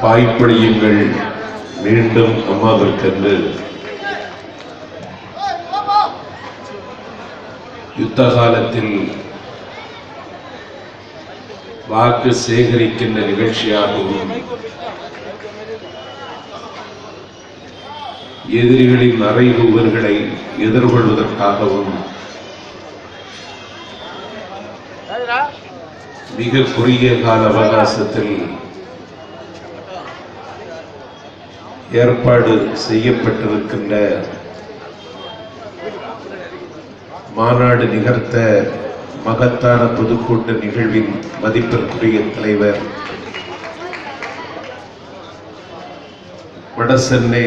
வாய்ப்பளியுங்கள் மீண்டும் அம்மாவிற்கென்று யுத்த காலத்தில் வாக்கு சேகரிக்கின்ற நிகழ்ச்சியாகவும் எதிரிகளின் அறைகூவல்களை எதிர்கொள்வதற்காகவும் மிக குறுகிய கால அவகாசத்தில் ஏற்பாடு செய்யப்பட்டிருக்கின்ற மாநாடு நிகழ்த்த மகத்தான பொதுக்கூட்ட நிகழ்வின் மதிப்பிற்குரிய தலைவர் வடசென்னை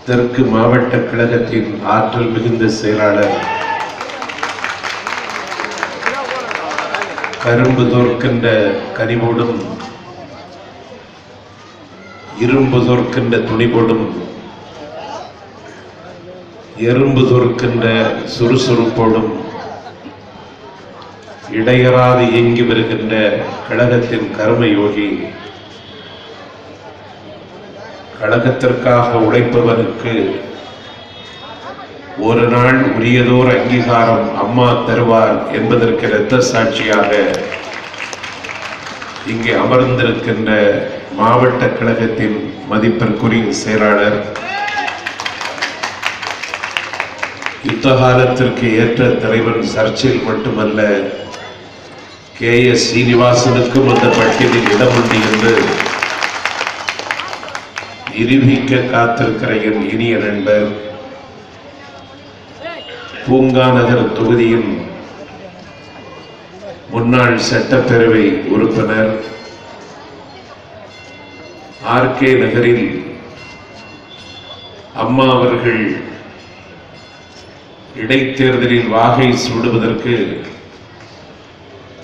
தெற்கு மாவட்ட கழகத்தின் ஆற்றல் மிகுந்த செயலாளர், கரும்பு தோற்கின்ற கனிவோடும் இரும்பு தோற்கின்ற துணிபோடும் எறும்பு தோற்கின்ற சுறுசுறுப்போடும் இடையறாது இயங்கி வருகின்ற கழகத்தின் கர்மயோகி, கழகத்திற்காக உழைப்பவனுக்கு ஒரு நாள் உரியதோர் அங்கீகாரம் அம்மா தருவார் என்பதற்கு இரத்த சாட்சியாக இங்கே அமர்ந்திருக்கின்ற மாவட்ட கழகத்தின் மதிப்பிற்குரிய செயலாளர், யுத்த காலத்திற்கு ஏற்ற தலைவன் சர்ச்சில் மட்டுமல்ல KS சீனிவாசனுக்கும் அந்த பட்டியலில் இடம் உண்டு என்று நிரூபிக்க காத்திருக்கிற என் இனிய நண்பர், பூங்காநகர் தொகுதியின் முன்னாள் சட்டப்பேரவை உறுப்பினர், RK நகரில் அம்மா அவர்கள் இடைத்தேர்தலில் வாகை சூடுவதற்கு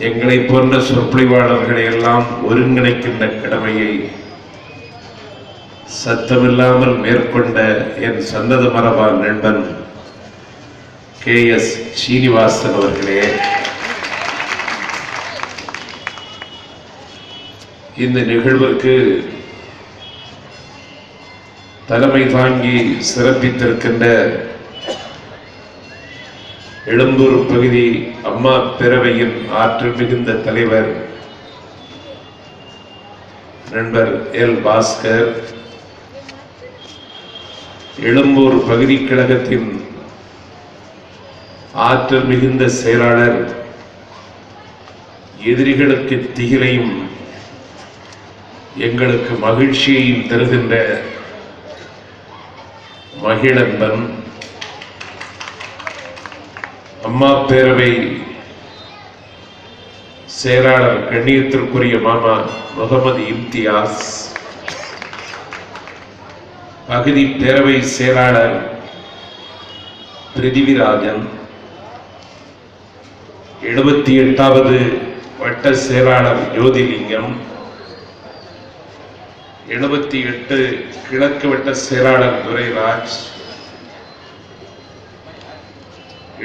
எங்களை போன்ற சொற்பொழிவாளர்களை எல்லாம் ஒருங்கிணைக்கின்ற கடமையை சத்தமில்லாமல் மேற்கொண்ட என் சந்தத மரபான் நண்பன் KS சீனிவாசன் அவர்களே, இந்த நிகழ்விற்கு தலைமை தாங்கி சிறப்பித்திருக்கின்ற எழும்பூர் பகுதி அம்மா பேரவையின் ஆற்றல் மிகுந்த தலைவர் நண்பர் L. பாஸ்கர், எழும்பூர் பகுதி கழகத்தின் ஆற்றல் மிகுந்த செயலாளர், எதிரிகளுக்கு திகிலையும் எங்களுக்கு மகிழ்ச்சியையும் தருகின்ற மகிழன்பன், அம்மா பேரவை செயலாளர் கண்ணியத்திற்குரிய மாமா முகமது இம்தியாஸ், பகுதி பேரவை செயலாளர் பிரிதிவிராஜன், 78வது வட்ட செயலாளர் ஜோதிலிங்கம், 78 கிழக்கு வட்ட செயலாளர் துரைராஜ்,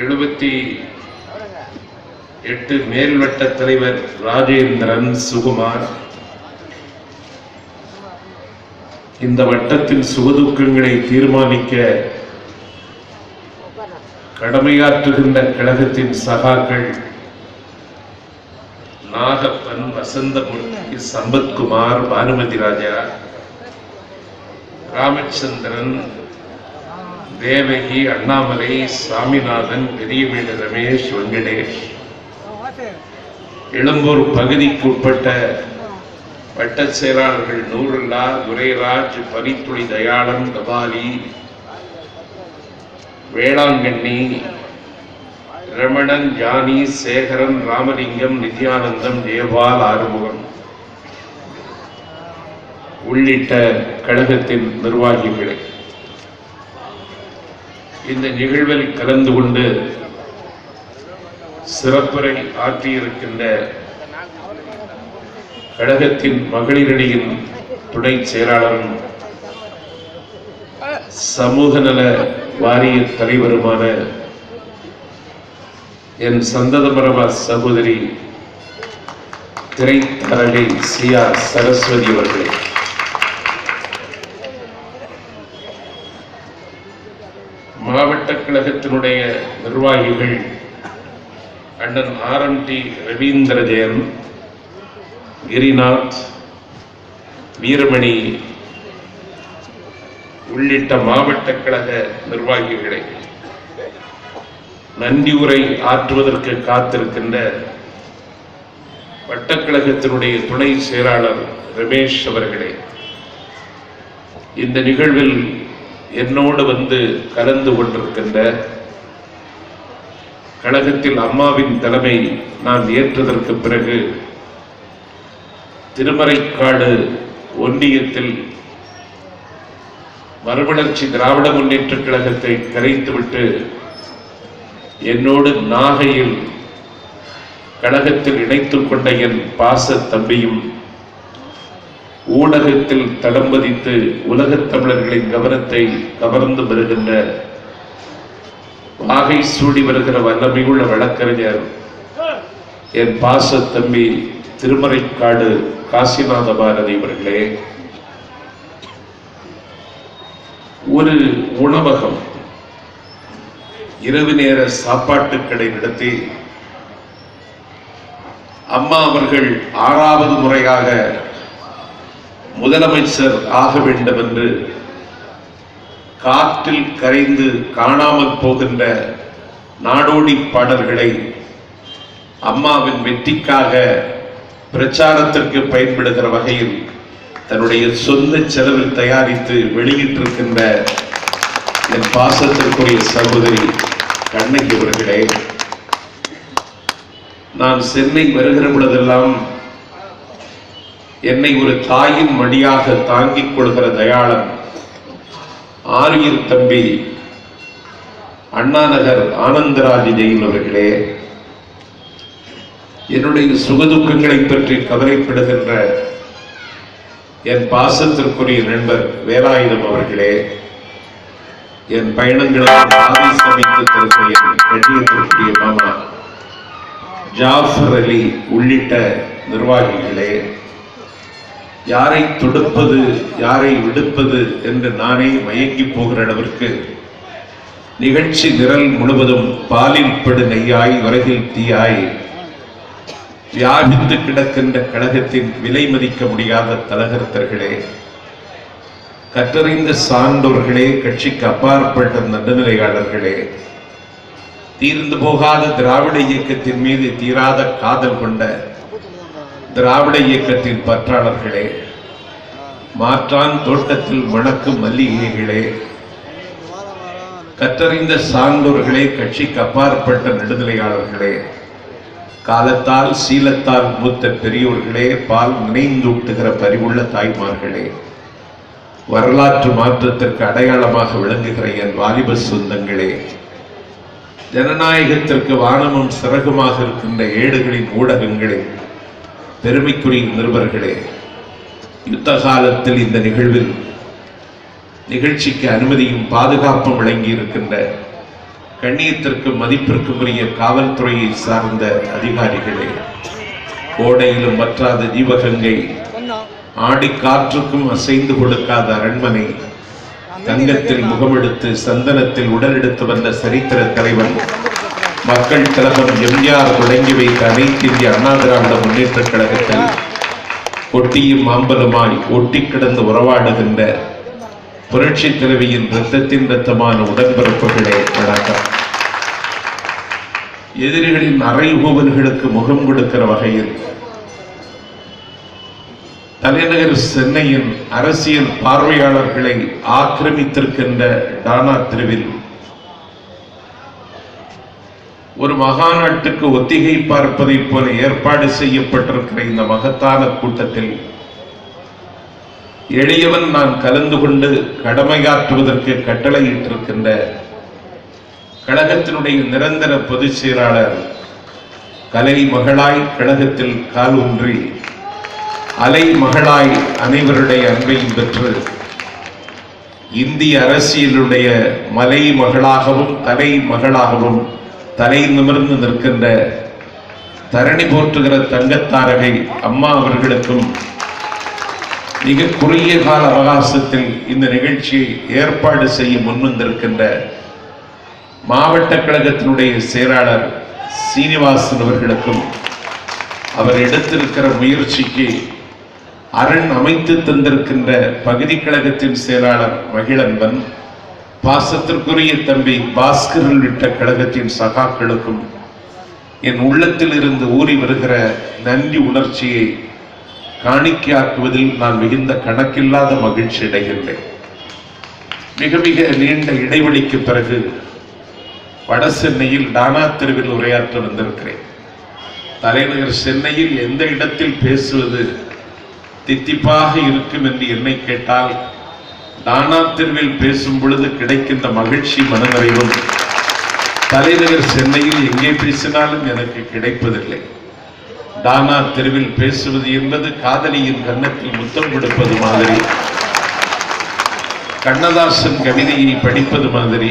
78 மேல்வட்ட தலைவர் ராஜேந்திரன் சுகுமார், இந்த வட்டத்தின் சுகதுக்கங்களை தீர்மானிக்க கடமையாற்றுகின்ற கழகத்தின் சகாக்கள் நாகப்பன், வசந்தமூர்த்தி, சம்பத்குமார், பானுமதி ராஜா, ராமச்சந்திரன், தேவகி, அண்ணாமலை, சாமிநாதன், பெரியவேடு ரமேஷ், வெங்கடேஷ், எழும்பூர் பகுதிக்கு உட்பட்ட வட்ட செயலாளர்கள் நூருல்லா, துரைராஜ், பரித்துளி தயாளன், கபாலி, வேளாங்கண்ணி, ரமணன், ஜானி, சேகரன், ராமலிங்கம், நித்யானந்தம், ஜெயபால், ஆறுமுகம் உள்ளிட்ட கழகத்தின் நிர்வாகிகளை இந்த நிகழ்வில் கலந்து கொண்டு சிறப்புரை ஆற்றியிருக்கின்ற கழகத்தின் மகளிரணியின் துணை செயலாளரும் சமூக நல வாரிய தலைவருமான என் சந்தத மரபா சகோதரி திரைத்தரகை CR சரஸ்வதி அவர்களே, மாவட்ட கழகத்தினுடைய நிர்வாகிகள் அண்ணன் RMT ரவீந்திரஜெயன், கிரிநாத், வீரமணி உள்ளிட்ட மாவட்ட கழக நிர்வாகிகளை, நன்றி உரை ஆற்றுவதற்கு காத்திருக்கின்ற வட்டக்கழகத்தினுடைய துணை செயலாளர் ரமேஷ் அவர்களே, இந்த நிகழ்வில் என்னோடு வந்து கலந்து கொண்டிருக்கின்ற கழகத்தில் அம்மாவின் தலைமை நான் ஏற்றதற்கு பிறகு திருமறைக்காடு ஒன்றியத்தில் மறுமலர்ச்சி திராவிட முன்னேற்ற கழகத்தை கலைத்துவிட்டு என்னோடு நாகையில் கழகத்தில் இணைத்துக் கொண்ட என் பாச தம்பியும் ஊடகத்தில் தடம் பதித்து உலகத் தமிழர்களின் கவனத்தை கவர்ந்து வருகின்ற வாகை சூடி வருகிற வல்லமையுள்ள வழக்கறிஞர் என் பாச தம்பி திருமறைக்காடு காசிநாத பாரதி அவர்களே, ஒரு உணவகம் இரவு நேர சாப்பாட்டு கடை நடத்தி அம்மா அவர்கள் 6வது முறையாக முதலமைச்சர் ஆக வேண்டும் என்று காற்றில் கரைந்து காணாமல் போகின்ற நாடோடி பாடல்களை அம்மாவின் வெற்றிக்காக பிரச்சாரத்திற்கு பயன்படுகிற வகையில் தன்னுடைய சொந்த செலவில் தயாரித்து வெளியிட்டிருக்கின்ற என் பாசத்திற்குரிய சகோதரி கண்ணகி அவர்களே, நான் சென்னை வருகிற பொழுதெல்லாம் என்னை ஒரு தாயின் மடியாக தாங்கிக் கொள்கிற தயாளன் ஆரியர் தம்பி அண்ணாநகர் ஆனந்தராஜ் ஜெயின் அவர்களே, என்னுடைய சுகதுக்கங்களை பற்றி கவலைப்படுகின்ற என் பாசத்திற்குரிய நண்பர் வேலாயுதம் அவர்களே, என் பயணங்களுக்கு பாதை சமைத்து தருகிற என் கண்ணியத்திற்குரிய மாமா ஜாஃபர் அலி உள்ளிட்ட நிர்வாகிகளே, யாரை தொடுப்பது யாரை விடுப்பது என்று நானே மயங்கி போகிற அளவிற்கு நிகழ்ச்சி நிரல் முழுவதும் பாலில் படு நெய்யாய் வரகில் தீயாய் வியாபித்து கிடக்கின்ற கழகத்தின் விலை மதிக்க முடியாத தலகர்த்தர்களே, கற்றறிந்த சான்றோர்களே, கட்சிக்கு அப்பாற்பட்ட நடுநிலையாளர்களே, தீர்ந்து போகாத திராவிட இயக்கத்தின் மீது தீராத காதல் கொண்ட திராவிட இயக்கத்தின் பற்றாளர்களே, மாற்றான் தோட்டத்தில் மணக்கும் மல்லிகைகளே, கற்றறிந்த சான்றோர்களே, கட்சிக்கு அப்பாற்பட்ட நடுநிலையாளர்களே, காலத்தால் சீலத்தால் மூத்த பெரியோர்களே, பால் நினைந்தூட்டுகிற பரிவுள்ள தாய்மார்களே, வரலாற்று மாற்றத்திற்கு அடையாளமாக விளங்குகிற என் வாலிப சொந்தங்களே, ஜனநாயகத்திற்கு வானமும் சிறகுமாக இருக்கின்ற ஏடுகளின் ஊடகங்களே, பெருமைக்குரிய நிருபர்களே, யுத்த காலத்தில் இந்த நிகழ்வில் நிகழ்ச்சிக்கு அனுமதியும் பாதுகாப்பும் வழங்கி இருக்கின்ற கண்ணியத்திற்கு மதிப்பிற்கும் உரிய காவல்துறையை சார்ந்த அதிகாரிகளே, கோடையிலும் வற்றாத ஜீவகங்கை, ஆடி காற்றுக்கும் அசைந்து கொடுக்காத அரண்மனை, தங்கத்தில் முகமெடுத்து சந்தனத்தில் உடலெடுத்து வந்த சரித்திர தலைவன், மக்கள் திலகம் எம்ஜிஆர் தொடங்கி வைத்த அனைத்து இந்திய அண்ணா திராவிட முன்னேற்ற கழகத்தில் ஒட்டியும் மாம்பலமாய் ஒட்டி கிடந்து உறவாடுகின்ற புரட்சி தலைவியின் இரத்தத்தின் இரத்தமான உடன்பிறப்புகளே, வணக்கம். எதிரிகளின் அறைகூவல்களுக்கு முகம் கொடுக்கிற வகையில் தலைநகர் சென்னையின் அரசியல் பார்வையாளர்களை ஆக்கிரமித்திருக்கின்ற டானா தெருவில் ஒரு மகாநாட்டுக்கு ஒத்திகை பார்ப்பதைப் போல ஏற்பாடு செய்யப்பட்டிருக்கிற இந்த மகத்தான கூட்டத்தில் எளியவன் நான் கலந்து கொண்டு கடமையாற்றுவதற்கு கட்டளையிட்டிருக்கின்ற கழகத்தினுடைய நிரந்தர பொதுச் செயலாளர் கலை மகளாய் கழகத்தில் கால் ஊன்றி அலை மகளாய் அனைவருடைய அன்பையும் பெற்று இந்திய அரசியலுடைய மலை மகளாகவும் தலை மகளாகவும் தலை நிமிர்ந்து நிற்கின்ற தரணி போற்றுகிற தங்கத்தாரகை அம்மா அவர்களுக்கும் மிக குறுகிய கால அவகாசத்தில் இந்த நிகழ்ச்சியை ஏற்பாடு செய்ய முன்வந்திருக்கின்ற மாவட்ட கழகத்தினுடைய செயலாளர் சீனிவாசன் அவர்களுக்கும் அவர் எடுத்திருக்கிற முயற்சிக்கு அரண் அமைத்து தந்திருக்கின்ற பகுதி கழகத்தின் செயலாளர் மகிழன்பன், பாசத்திற்குரிய தம்பி பாஸ்கர் உள்ளிட்ட கழகத்தின் சகாக்களுக்கும் என் உள்ளத்தில் இருந்து ஊறி வருகிற நன்றி உணர்ச்சியை காணிக்கையாக்குவதில் நான் மிகுந்த கணக்கில்லாத மகிழ்ச்சி அடைகின்றேன். மிக மிக நீண்ட இடைவெளிக்கு பிறகு வட சென்னையில் டானா தெருவில் உரையாற்ற வந்திருக்கிறேன். தலைநகர் சென்னையில் எந்த இடத்தில் பேசுவது தித்திப்பாக இருக்கும் என்று என்னை கேட்டால் டானா தெருவில் பேசும் பொழுது கிடைக்கின்ற மகிழ்ச்சி மனநிறைவும் தலைநகர் சென்னையில் எங்கே பேசினாலும் எனக்கு கிடைப்பதில்லை. டானா தெருவில் பேசுவது என்பது காதலியின் கன்னத்தில் முத்தம் கொடுப்பது மாதிரி, கண்ணதாசன் கவிதையை படிப்பது மாதிரி,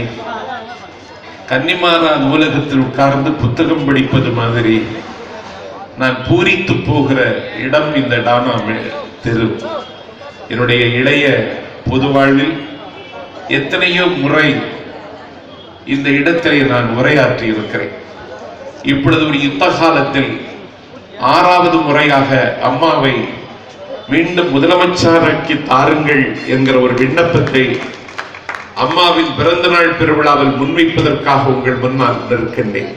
கன்னிமாரா நூலகத்தில் உட்கார்ந்து புத்தகம் படிப்பது மாதிரி நான் பூரித்து போகிற இடம் இந்த டானா தெரு. என்னுடைய இளைய பொது வாழ்வில் எத்தனையோ முறை இந்த இடத்திலே நான் உரையாற்றி இருக்கிறேன். இப்பொழுது ஒரு யுத்த காலத்தில் 6வது முறையாக அம்மாவை மீண்டும் முதலமைச்சராக்கி தாருங்கள் என்கிற ஒரு விண்ணப்பத்தை அம்மாவின் பிறந்த நாள் பெருவிழாவில் முன்வைப்பதற்காக உங்கள் முன்னால் நிற்கின்றேன்.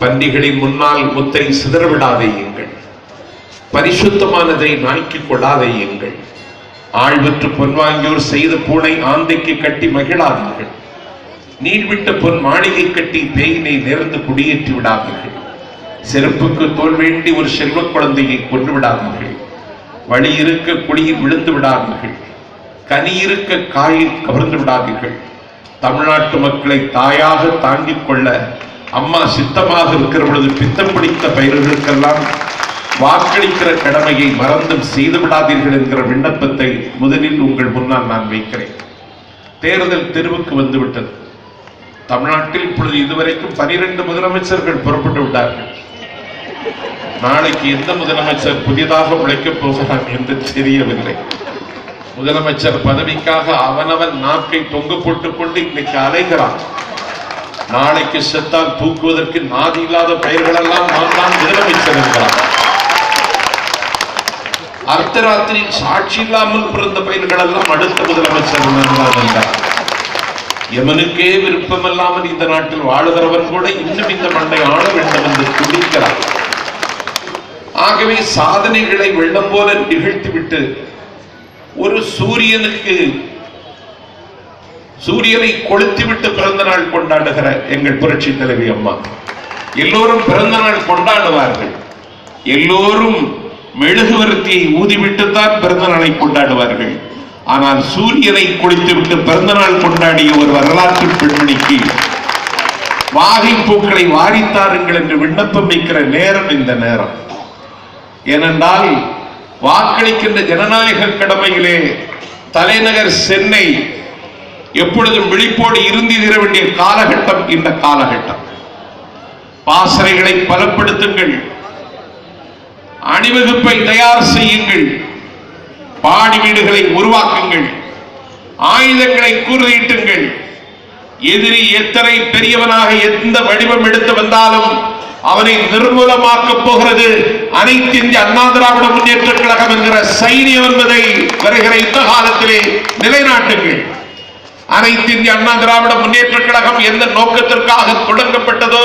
பண்டிகளின் முன்னால் முத்தை சிதறவிடாதேயுங்கள், பரிசுத்தமானதை நாய்க்கு கொள்ளாதேயுங்கள், ஆழ்வற்று பொன்வாங்கியோர் செய்த பூனை ஆந்தைக்கு கட்டி மகிழாதீர்கள், நீள்விட்ட பொன் மாளிகை கட்டி பேயினை நேர்ந்து குடியேற்றி விடாதீர்கள், செருப்புக்கு தோல் வேண்டி ஒரு செல்வ குழந்தையை கொண்டு விடாதீர்கள், வழி இருக்க குழியில் விழுந்து விடாதீர்கள், கனி இருக்க காயில் கவர்ந்து விடாதீர்கள். தமிழ்நாட்டு மக்களை தாயாக தாங்கிக் கொள்ள அம்மா சித்தமாக இருக்கிற பொழுது பித்தம் பிடித்த பயிர்களுக்கெல்லாம் வாக்களிக்கிற கடமையை மறந்தும் செய்து விடாதீர்கள் என்கிற விண்ணப்பத்தை முதலில் உங்கள் முன்னால் நான் வைக்கிறேன். தேர்தல் தெருவுக்கு வந்துவிட்டது. தமிழ்நாட்டில் இப்பொழுது இதுவரைக்கும் 12 முதலமைச்சர்கள் புறப்பட்டு விட்டார்கள். நாளைக்கு எந்த முதலமைச்சர் புதிதாக உழைக்கப் போகிறான் என்று தெரியவில்லை. முதலமைச்சர் பதவிக்காக அவனவன் நாக்கை தொங்க போட்டுக் கொண்டு இன்னைக்கு அலைகிறான். நாளைக்கு செத்தால் தூக்குவதற்கு நாதி இல்லாத பெயர்கள் எல்லாம் நான் தான் முதலமைச்சர் என்கிறான். அர்த்தராத்திரியில் சாட்சி இல்லாமல் பிறந்த பெயர்கள் எல்லாம் அடுத்த முதலமைச்சர் என்றார். எவனுக்கே விருப்பமில்லாமல் இந்த நாட்டில் வாழுகிறவன் கூட இன்னும் இந்த மண்ணை ஆள வேண்டும் என்று துடிக்கிறார். ஆகவே சாதனைகளை வெள்ளம் போல நிகழ்த்திவிட்டு ஒரு சூரியனை கொளுத்திவிட்டு பிறந்த நாள் கொண்டாடுகிற எங்கள் புரட்சி தலைவி அம்மா. எல்லோரும் பிறந்த நாள் கொண்டாடுவார்கள், எல்லோரும் மெழுகுவர்த்தியை ஊதிவிட்டுத்தான் பிறந்த நாளை கொண்டாடுவார்கள். ஆனால் சூரியனை கொளுத்திவிட்டு பிறந்த நாள் கொண்டாடிய ஒரு வரலாற்று பெண்மணிக்கு வாகை பூக்களை வாரித்தாருங்கள் என்று விண்ணப்பம் வைக்கிற நேரம் இந்த நேரம். ஏனென்றால் வாக்களிக்கின்ற ஜனநாயக கடமையிலே தலைநகர் சென்னை எப்பொழுதும் விழிப்போடு இருந்து தர வேண்டிய காலகட்டம் இந்த காலகட்டம். பாசறைகளை பலப்படுத்துங்கள், அணிவகுப்பை தயார் செய்யுங்கள், பாடி வீடுகளை உருவாக்குங்கள், ஆயுதங்களை கூர்தீட்டுங்கள். எதிரி எத்தனை பெரியவனாக எந்த வடிவம் எடுத்து வந்தாலும் அவனை நிர்மூலமாக்கப் போகிறது அனைத்து இந்திய அண்ணா திராவிட முன்னேற்ற கழகம் என்கிற சைனியம் என்பதை வருகிற யுத்த காலத்திலே நிலைநாட்டுங்கள். அனைத்து இந்திய அண்ணா திராவிட முன்னேற்ற கழகம் எந்த நோக்கத்திற்காக தொடங்கப்பட்டதோ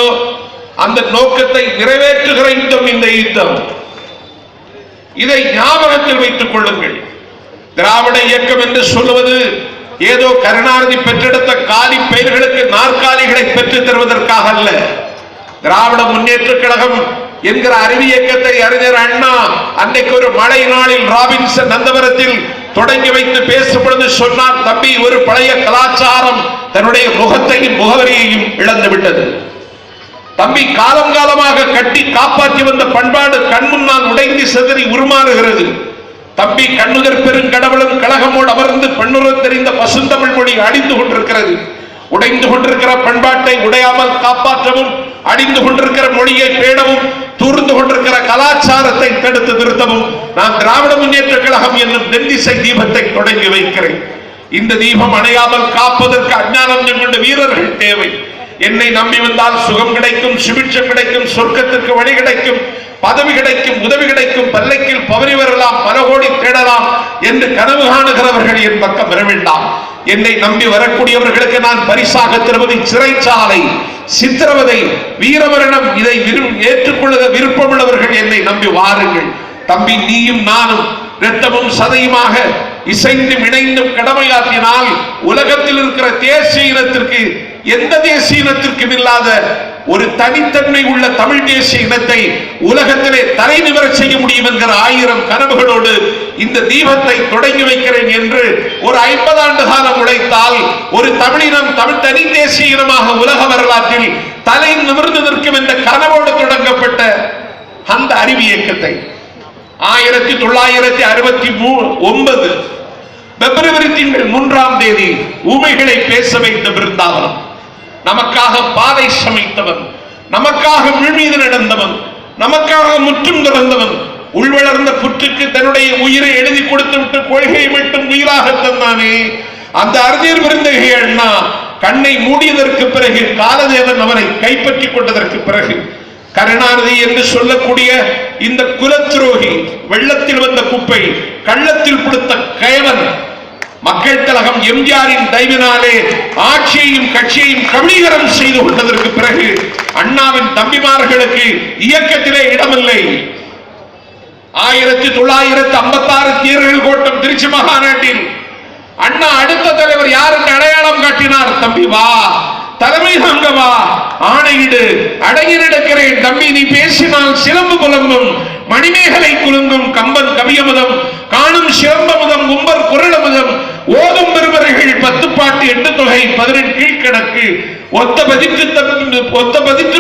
அந்த நோக்கத்தை நிறைவேற்றுகிற யுத்தம் இந்த யுத்தம். இதை ஞாபகத்தில் வைத்துக் கொள்ளுங்கள். திராவிட இயக்கம் என்று சொல்லுவது ஏதோ கருணாநிதி பெற்றெடுத்த காலி பெயர்களுக்கு நாற்காலிகளை பெற்றுத் தருவதற்காக அல்ல. திராவிட முன்னேற்ற கழகம் என்கிற அறிவியக்கத்தை அறிஞர் அண்ணா அன்றைக்கு ஒரு மழை நாளில் ராபின்சன் நந்தவரத்தில் தொடங்கி வைத்து பேசும் பொழுது சொன்னார், தம்பி, ஒரு பழைய கலாச்சாரம் தன்னுடைய முகத்தையும் முகவரியையும் இழந்து விட்டது தம்பி. காலம் காலமாக கட்டி காப்பாற்றி வந்த பண்பாடு கண் முன்னால் உடைந்து சிதறி உருமாறுகிறது தம்பி. கண்ணுதர் பெருங்கடவுளும் கழகமோடு அமர்ந்து பெண்ணுற தெரிந்த பசுந்தமிழ் மொழி அழிந்து கொண்டிருக்கிறது. உடைந்து கொண்டிருக்கிற பண்பாட்டை உடையாமல் காப்பாற்றவும், அழிந்து கொண்டிருக்கிற மொழியை பேணவும் தூர்ந்து கொண்டிருக்கிற கலாச்சாரத்தை தடுத்து நிறுத்தவும் நான் திராவிட முன்னேற்ற கழகம் என்னும் தென்திசை தீபத்தை தொடங்கி வைக்கிறேன். இந்த தீபம் அணையாமல் காப்பதற்கு அஞ்ஞானம் கொண்ட வீரர்கள் தேவை. என்னை நம்பி வந்தால் சுகம் கிடைக்கும், சுபிட்சம் கிடைக்கும், சொர்க்கத்திற்கு வழி கிடைக்கும், பதவி கிடைக்கும், உதவி கிடைக்கும், பல்லைக்கில் பவனி வரலாம், பல கோடி தேடலாம் என்று கனவு காணுகிறவர்கள் என் பக்கம் வர வேண்டாம். என்னை நம்பி வரக்கூடியவர்களுக்கு நான் பரிசாக தருவது சிறைச்சாலை, சித்திரவதை, வீரமரணம். இதை ஏற்றுக்கொள்ள விருப்பமுள்ளவர்கள் என்னை நம்பி வாருங்கள். தம்பி, நீயும் நானும் இரத்தமும் சதையுமாக இசைந்தும் இணைந்தும் கடமையாற்றினால் உலகத்தில் இருக்கிற தேசிய இனத்திற்கு, எந்த தேசிய இனத்திற்கும் இல்லாத ஒரு தனித்தன்மை உள்ள தமிழ் தேசிய இனத்தை உலகத்திலே தலை நிவர செய்ய முடியும் என்கிற 1000 கனவுகளோடு இந்த தீபத்தை தொடங்கி வைக்கிறேன் என்று ஒரு 50 ஆண்டு காலம் உழைத்தால் ஒரு தமிழினம் தமிழ் தனி தேசிய இனமாக உலக வரலாற்றில் தலை நிமிர்ந்து நிற்கும் என்ற கனவோடு தொடங்கப்பட்ட அந்த அறிவு இயக்கத்தை 1969 பிப்ரவரி திங்கள் 3ஆம் தேதி ஊமைகளை பேச வைத்த பிருந்தாவனம், நமக்காக பாதை சமைத்தவன், நமக்காக மீது நடந்தவன், நமக்காக முற்றும் துறந்தவன், உள்வளர்ந்த புற்றுக்கு தன்னுடைய உயிரை எழுதி கொடுத்து விட்டு கொள்கையை மட்டும் உயிராக தந்தானே அந்த அறிஞர் பெருந்தகை அண்ணா கண்ணை மூடியதற்கு பிறகு, காலதேவன் அவரை கைப்பற்றிக் கொண்டதற்கு பிறகு, கருணாநிதி என்று சொல்லக்கூடிய இந்த குலத்துரோகி, வெள்ளத்தில் வந்த குப்பை, கள்ளத்தில் கொடுத்த கயவன், மக்கள் கழகம் எம்ஜிஆரின் தயவினாலே ஆட்சியையும் கட்சியையும் கபலீகரம் செய்து கொண்டதற்கு பிறகு அண்ணாவின் தம்பிமார்களுக்கு இயக்கத்திலே இடமில்லை. 1956 தேர்தல் கோட்டம் திருச்சி மாகாணத்தில் அண்ணா அடுத்த தலைவர் யார் என்று அடையாளம் காட்டினார். தம்பி வா, தலைமை தாங்கவா, ஆணையிடு, அடங்கி நடக்கிறேன் தம்பி, நீ பேசினால் சிலம்பு குலங்கும், மணிமேகலை குலுங்கும், கம்பன் கவியமுதம் காணும் சிலம்பமுதம், கும்பர் குரலமுதம், ஓதும் பெருமறைகள் 10 பாட்டு 8 தொகை 18 கீழ்கணக்கு, ஒத்த பதிற்று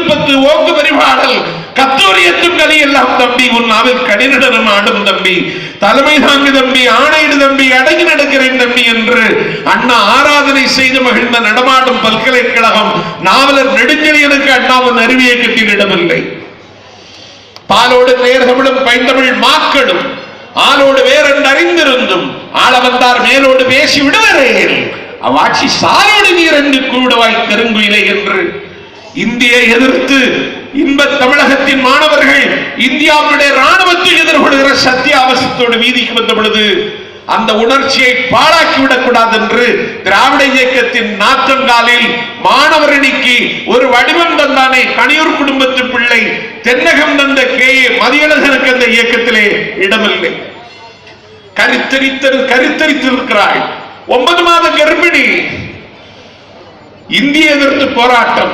10 ஓங்கு பரிபாடல், கத்தோரியத்தும் கலி எல்லாம் தம்பி, உன் நாவில் கடினடனம் ஆடும் தம்பி, தலைமை தாங்கு தம்பி, ஆணையிடு தம்பி, அடங்கி நடக்கிறேன் தம்பி என்று அண்ணா ஆராதனை செய்து மகிழ்ந்த நடமாடும் பல்கலைக்கழகம் நாவலர் நெடுஞ்செழியனுக்கு அண்ணாவின் அறிவியக்கத்தின் இடமில்லை. பாலோடு நேர்தமிழும் பைந்தமிழ் மாக்களும் ஆளோடு வேறென்று அறிந்திருந்தும் ஆள வந்தார் மேலோடு பேசி விடுவரேன் அவ்வாட்சி சாலோடு நீர் என்று கூடுவாய் கருங்குயிலை என்று இந்தியை எதிர்த்து இன்ப தமிழகத்தின் மாணவர்கள் இந்தியாவுடைய ராணுவத்தை எதிர்கொள்கிற சத்தியாவசத்தோடு வீதிக்கு வந்த பொழுது அந்த உணர்ச்சியை பாழாக்கிவிடக் கூடாது என்று திராவிட இயக்கத்தின் நாற்றங்காலில் மாணவரணிக்கு ஒரு வடிவம் தந்தானே கணியூர் குடும்பத்து பிள்ளை தென்னகம் தந்த கே.ஏ. மதியழகனுக்கு அந்த இயக்கத்திலே இடமில்லை. கருத்தரித்திருக்கிறாள், 9 மாத கர்ப்பிணி, இந்திய எதிர்த்து போராட்டம்,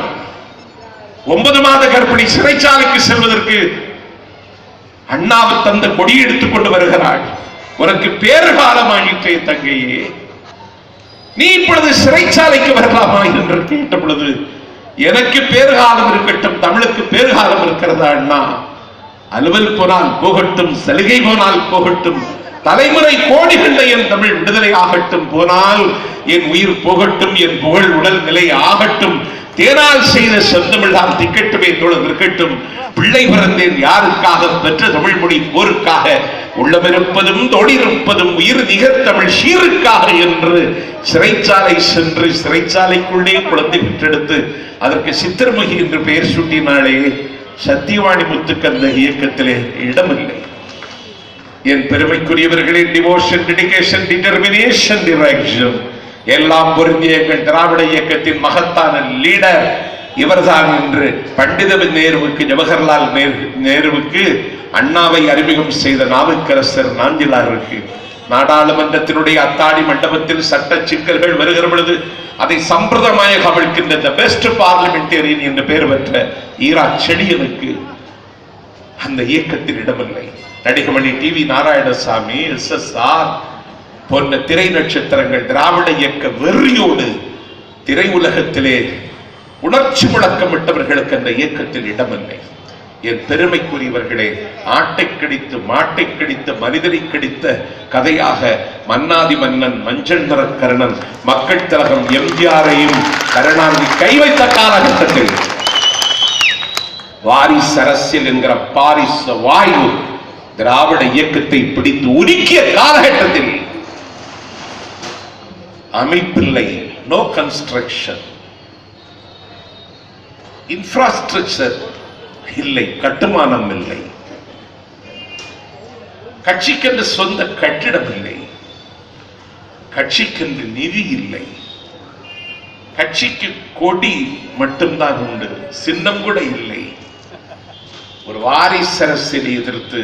9 மாத கர்ப்பிணி சிறைச்சாலைக்கு செல்வதற்கு அண்ணாவை தந்த கொடி எடுத்துக் கொண்டு வருகிறாள். உனக்கு பேறுகாலம் ஆகிட்டே தங்கையே, நீ இப்பொழுது சிறைச்சாலைக்கு வரலாமா என்று கேட்ட பொழுது, எனக்கு பேறுகாலம் இருக்கட்டும், தமிழுக்கு பேறுகாலம் இருக்கிறதா அண்ணா? அலுவல் போனால் போகட்டும், சலுகை போனால் போகட்டும், தலைமுறை கோடிகள் என் தமிழ் விடுதலை ஆகட்டும், போனால் என் உயிர் போகட்டும், என் புகழ் உடல் நிலை ஆகட்டும், தேனால் செய்த செந்தமிழ்தான் திக்கட்டுமே தோழர் இருக்கட்டும், பிள்ளை பிறந்தேன் யாருக்காக, பெற்ற தமிழ் மொழி போருக்காக, உள்ளமிருப்பதும் தோடிருப்பதும் உயிர் நிகர் தமிழ் சீருக்காக என்று சிறைச்சாலை சென்று சிறைச்சாலைக்குள்ளே குழந்தை பெற்றெடுத்து அதற்கு சித்திரமுகி என்று பெயர் சூட்டினாலே சத்தியவாணி முத்துக்கு அந்த இயக்கத்திலே இடமில்லை. என் பெருமைக்குரியவர்களே, டிவோஷன், டெடிகேஷன், டிட்டர்மினேஷன், டிரெக்ஷன் எல்லாம் பொருந்திய எங்கள் திராவிட இயக்கத்தின் மகத்தான லீடர் இவர்தான் என்று பண்டிதபின் நேருவுக்கு, ஜவஹர்லால் நேருவுக்கு அண்ணாவை அறிமுகம் செய்த நாவுக்கரசர் நாஞ்சிலாருக்கு நாடாளுமன்றத்தினுடைய அத்தாடி மண்டபத்தில் சட்ட சிக்கல்கள் வருகிற பொழுது அதை சம்பிரதாயமாக கவிழ்க்கின்ற தி பெஸ்ட் பார்லிமெண்டேரியன் என்று பெயர் பெற்ற ஈரா செழியனுக்கு அந்த இயக்கத்தில் இடமில்லை. நடிகமணி டி.வி. நாராயணசாமி, எஸ்.எஸ்.ஆர் போன்ற திரை நட்சத்திரங்கள் திராவிட இயக்க வெறியோடு திரையுலகத்திலே உணர்ச்சி முழக்கமிட்டவர்களுக்கு அந்த இயக்கத்தில் இடமில்லை. என் பெருமைக்குரியவர்களே, ஆட்டை கடித்து மாட்டை கடித்த மனிதரை கடித்த கதையாக மன்னாதி மன்னன், மஞ்சள் நிற கர்ணன், மக்கள் திலகம் எம்ஜிஆரையும் கருணாநிதி கை வைத்த காலகட்டத்தில் வாரிசு அரசியல் என்கிற பாரிச வாயு திராவிட இயக்கத்தை பிடித்து உருக்கிய காலகட்டத்தில் அமைப்பில்லை, நோ கன்ஸ்ட்ரக்ஷன், இன்ஃப்ராஸ்ட்ரக்சர் இல்லை, கட்டுமானம் இல்லை, கட்சிக்கென்று சொந்த கட்டிடம் இல்லை, கட்சிக்கென்று நிதி இல்லை, கட்சிக்கு கொடி மட்டும்தான் உண்டு, சின்னம் கூட இல்லை. ஒரு வாரிசு அரசியலை எதிர்த்து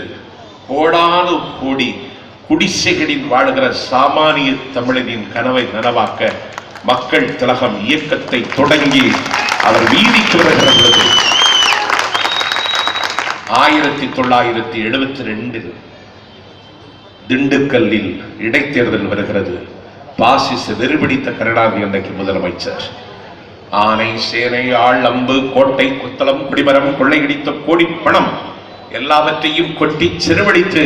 கோடானு கோடி குடிசைகளில் வாழ்கிற சாமானிய தமிழனின் கனவை நனவாக்க மக்கள் திலகம் இயக்கத்தை தொடங்கி அவர் வீதிக்கு வருகிற பொழுது 1972 திண்டுக்கல்லில் இடைத்தேர்தல் வருகிறது. பாசிச வெறுபிடித்த கருணாநிதி அன்றைக்கு முதலமைச்சர். ஆனை சேனை ஆள் அம்பு கோட்டை குத்தளம் குடிமரம் கொள்ளையடித்த கோடி பணம் எல்லாவற்றையும் கொட்டி சிறுவடித்து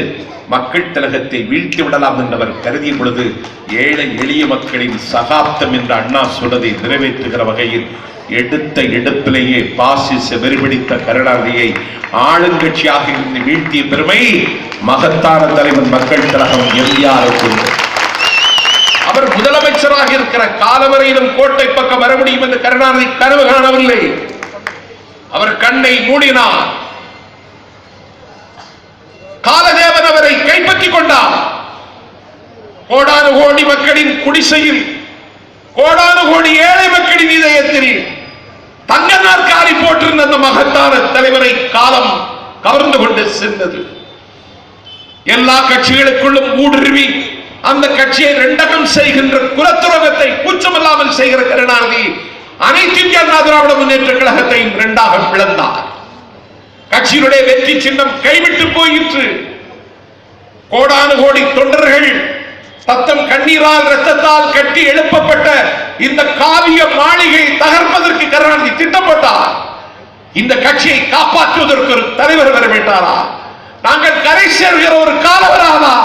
மக்கள் திலகத்தை வீழ்த்தி விடலாம் என்றவர் கருதிய பொழுது ஏழை எளிய மக்களின் சகாப்தம் என்ற அண்ணா சொல்வதை நிறைவேற்றுகிற வகையில் எடுத்த எடுப்பிலேயே பாசிச வெறுபிடித்த கருணாநிதியை ஆளுங்கட்சியாக இருந்து வீழ்த்திய பெருமை மகத்தான தலைவர் மக்கள் திலகம் எம்ஜிஆருக்கு. அவர் முதலமைச்சராக இருக்கிற காலவரையிலும் கோட்டை பக்கம் வர முடியும் என்று கருணாநிதி கனவு காணவில்லை. அவர் கண்ணை மூடினார். காலதேவன் அவரை கைப்பற்றிக் கொண்டார். கோடானு கோடி மக்களின் குடிசையில், கோடானு கோடி ஏழை மக்களின் இதயத்தில் தங்க நாற்காலி போட்டிருந்த அந்த மகத்தான தலைவரை காலம் கவர்ந்து கொண்டு சென்றது. எல்லா கட்சிகளுக்குள்ளும் ஊடுருவி அந்த கட்சியை ரெண்டகம் செய்கின்ற குலத்துரோகத்தை கூச்சமில்லாமல் செய்கிற கருணாநிதி அனைத்து இந்திய அண்ணா திராவிட முன்னேற்ற கழகத்தை இரண்டாக பிளந்தார். கட்சியினுடைய வெற்றி சின்னம் கைவிட்டு போயிற்று. கோடானு கோடி தொண்டர்கள் தத்தம் கண்ணீரால் இரத்தத்தால் கட்டி எழுப்பப்பட்ட இந்த காவிய மாளிகை தகர்ப்பதற்கு கருணாநிதி திட்டப்பட்டார். இந்த கட்சியை காப்பாற்றுவதற்கு ஒரு தலைவர் வர வேண்டாரா? நாங்கள் கரை சேர்கிற ஒரு காலம் வராதா?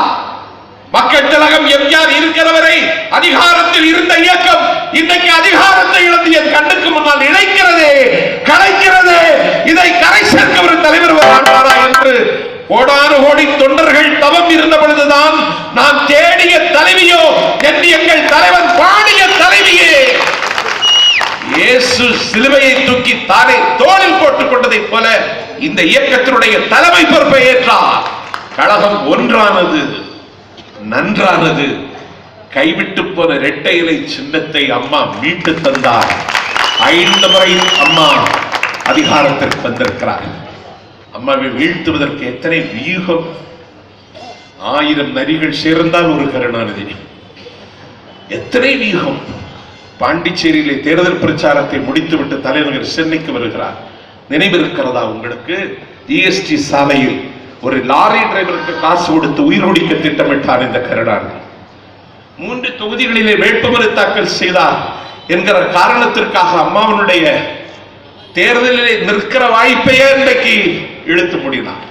மக்கள் திலகம் எம்ஜிஆர் இருக்கிறவரை அதிகாரத்தில் இருந்த இயக்கம் இன்றைக்கு அதிகாரத்தை இழந்து என் கண்ணுக்கு முன்னால் இழைக்கிறதே, கலைக்கிறதே. இதை கரை சேர்க்க ஒரு தலைவர் வராண்டாரா என்று கோடானு கோடி தொண்டர்கள் தவம் இருந்த பொழுதுதான் நான் தேடிய தலைவியோ என்று எங்கள் தலைவன் பாடிய தலைவியே இயேசு சிலுவையை தூக்கி தானே தோளில் போட்டுக் கொண்டதை போல இந்த இயக்கத்தினுடைய தலைமை பொறுப்பை ஏற்றார். கழகம் ஒன்றானது, நன்றானது. கைவிட்டு போன இரட்டை இலை சின்னத்தை அம்மா மீட்டு தந்தார். 5 முறை அம்மா அதிகாரத்திற்கு வந்திருக்கிறார். அம்மாவை வீழ்த்துவதற்கு எத்தனை வியூகம்! 1000 நரிகள் சேர்ந்தால் ஒரு கருணாநிதி. எத்தனை வியூகம்! பாண்டிச்சேரியிலே தேர்தல் பிரச்சாரத்தை முடித்துவிட்டு தலைநகர் சென்னைக்கு வருகிறார். நினைவிருக்கிறதா உங்களுக்கு? ஜிஎஸ்டி சாலையில் ஒரு லாரி டிரைவருக்கு காசு கொடுத்து உயிர் ஒழிக்க திட்டமிட்டார் இந்த கருணாநிதி. 3 தொகுதிகளிலே வேட்புமனு தாக்கல் செய்தார் என்கிற காரணத்திற்காக அம்மாவனுடைய தேர்தலிலே நிற்கிற வாய்ப்பையே இன்றைக்கு இழுத்து முடினார்.